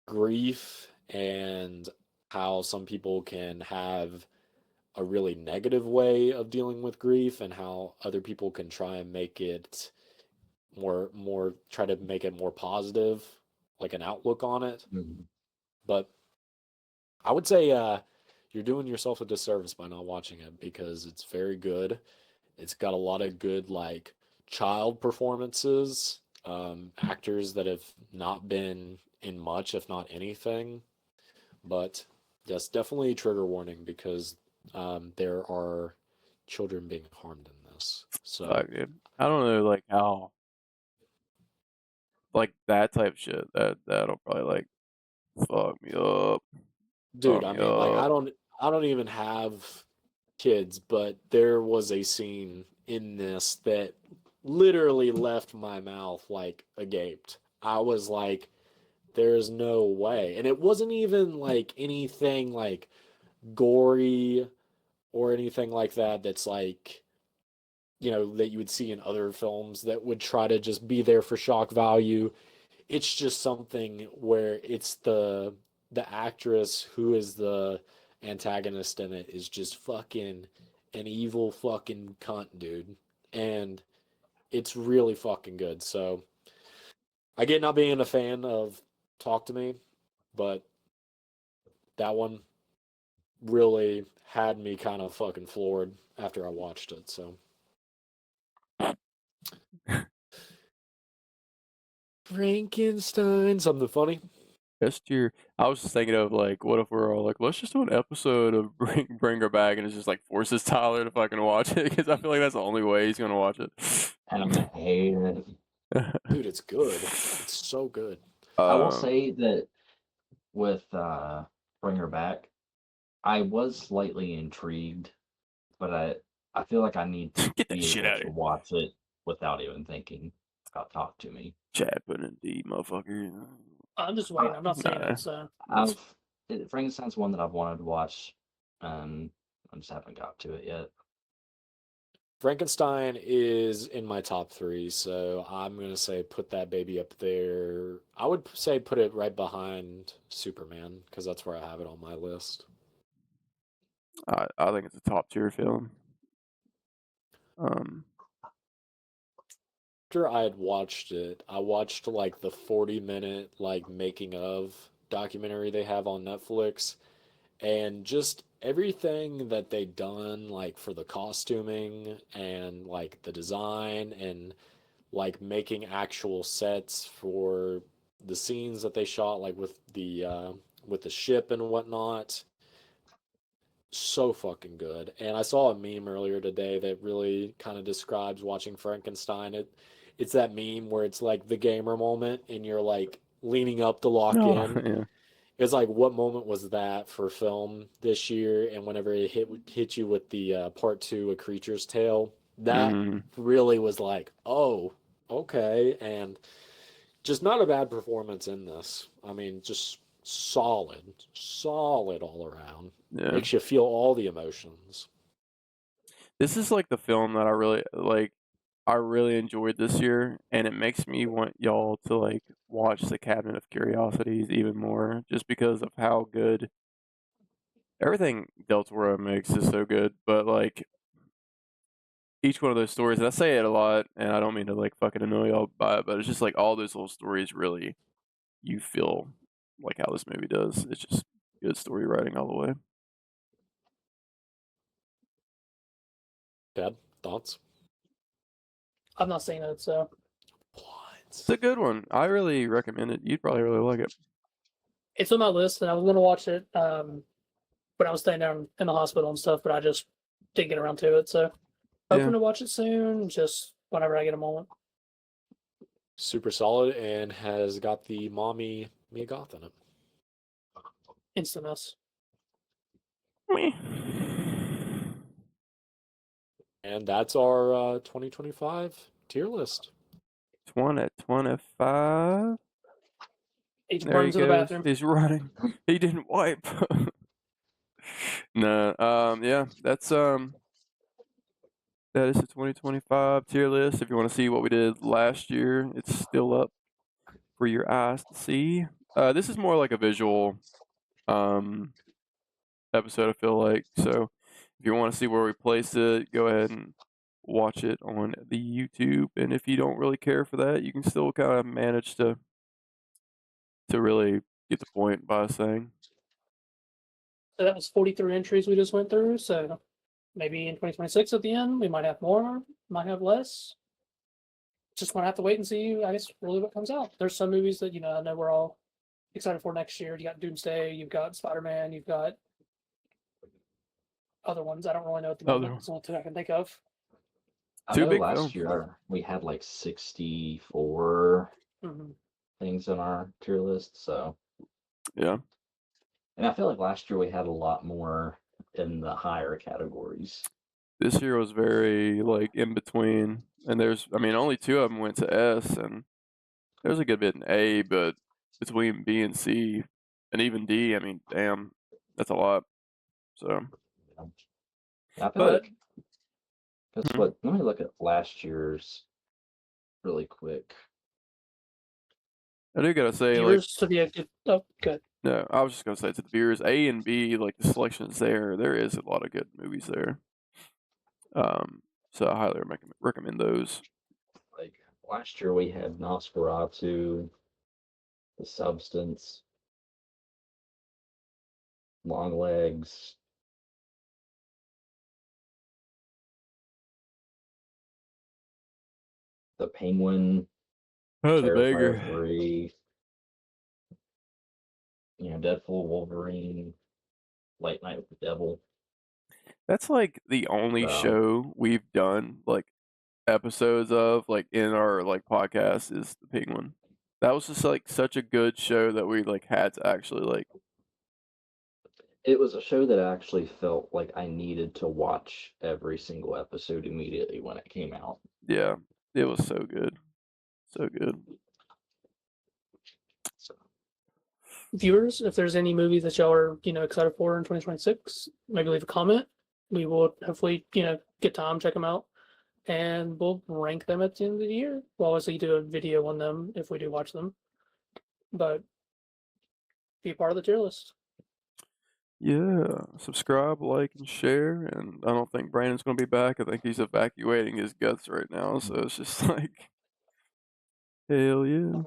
grief and how some people can have a really negative way of dealing with grief and how other people can try and make it try to make it more positive, like an outlook on it. Mhm. But I would say you're doing yourself a disservice by not watching it because it's very good. It's got a lot of good like child performances, actors that have not been in much, if not anything. But yes, definitely trigger warning because there are children being harmed in this. So, fuck, dude. I don't know like how like that type shit that'll probably like fuck me up, dude, fuck I me mean, like up. I don't even have kids, but there was a scene in this that literally left my mouth like agaped. I was like, there's no way. And it wasn't even like anything like gory or anything like that that's like, that you would see in other films that would try to just be there for shock value. It's just something where it's the actress who is the antagonist in it is just fucking an evil fucking cunt, dude. And it's really fucking good. So I get not being a fan of Talk to Me, but that one really had me kind of fucking floored after I watched it. So Frankenstein, something funny. Just your, I was just thinking of like, what if we're all like, let's just do an episode of Bring Her Back, and it's just like forces Tyler to fucking watch it because I feel like that's the only way he's gonna watch it. And I'm gonna hate it. Dude, it's good. It's so good. I will Um, say that with Bring Her Back, I was slightly intrigued, but I feel like I need to get that be shit able out of to here, watch it without even thinking about Talk to Me. Chad putting in D, motherfucker. I'm just waiting. I've not seen Nah, it, so I've Frankenstein's one that I've wanted to watch, and I just haven't got to it yet. Frankenstein is in my top three, so I'm gonna say put that baby up there. I would say put it right behind Superman because that's where I have it on my list. I think it's a top tier film. Um, After I had watched it, I watched like the 40-minute like making of documentary they have on Netflix, and just everything that they done like for the costuming and like the design and like making actual sets for the scenes that they shot like with the ship and whatnot. So fucking good. And I saw a meme earlier today that really kind of describes watching Frankenstein. It's that meme where it's like the gamer moment and you're like leaning up to lock no, in. yeah. It's like what moment was that for film this year? And whenever it hit you with the part two, A Creature's Tale, that Mm, really was like, oh, okay, and just not a bad performance in this. I mean, just solid all around. Yeah. Makes you feel all the emotions. This is like the film that I really like. I really enjoyed this year, and it makes me want y'all to like watch the Cabinet of Curiosities even more, just because of how good everything Del Toro makes is so good. But like each one of those stories, and I say it a lot, and I don't mean to like fucking annoy y'all by it, but it's just like all those little stories really you feel like how this movie does. It's just good story writing all the way. Dad, thoughts? I've not seen it, so It's a good one. I really recommend it. You'd probably really like it. it's on my list, and I was going to watch it when I was staying down in the hospital and stuff, but I just didn't get around to it. So hoping Yeah. to watch it soon, just whenever I get a moment. Super solid and has got the mommy Mia Goth in it. Instant mess. Meh. And that's our 2025 tier list. 2025. Each There he runs to the goes. bathroom. He's running. He didn't wipe. No. Yeah. That's that is the 2025 tier list. If you want to see what we did last year, it's still up for your eyes to see. This is more like a visual episode, I feel like. So if you want to see where we placed it, go ahead and watch it on the YouTube. And if you don't really care for that, you can still kind of manage to really get the point by saying. So that was 43 entries we just went through. So maybe in 2026 at the end, we might have more, might have less. Just want to have to wait and see, I guess, really what comes out. There's some movies that, I know we're all excited for next year. You got Doomsday, you've got Spider-Man, you've got other ones. I don't really know at the moment. It's the only two I can think of. I Two know big last films. year we had like 64 Mhm. things on our tier list. So, Yeah. and I feel like last year we had a lot more in the higher categories. This year was very like in between, and only two of them went to S, and there's a good bit in A, but between B and C, and even D, I mean, damn, that's a lot. So, I feel But- like that's Mhm. what. Let me look at last year's really quick. I do gotta say, like, Viewers to be a good. Oh, good. no, I was just gonna say to the viewers, A and B, like the selections there is a lot of good movies there. So I highly recommend those. Like last year we had Nosferatu, The Substance, Long Legs, The Penguin, Oh, the Terrifier banger. 3, Deadpool, Wolverine, Late Night with the Devil. That's like the only So- show we've done like episodes of like in our like podcast is the Penguin. That was just like such a good show that we like had to actually like. It was a show that I actually felt like I needed to watch every single episode immediately when it came out. Yeah, it was so good, so good. So, Viewers, if there's any movies that y'all are, excited for in 2026, maybe leave a comment. We will hopefully, get time, check them out, and we'll rank them at the end of the year. We'll obviously do a video on them if we do watch them, but be a part of the tier list. Yeah, subscribe, like, and share. And I don't think Brandon's gonna be back. I think he's evacuating his guts right now. So it's just like, hell yeah.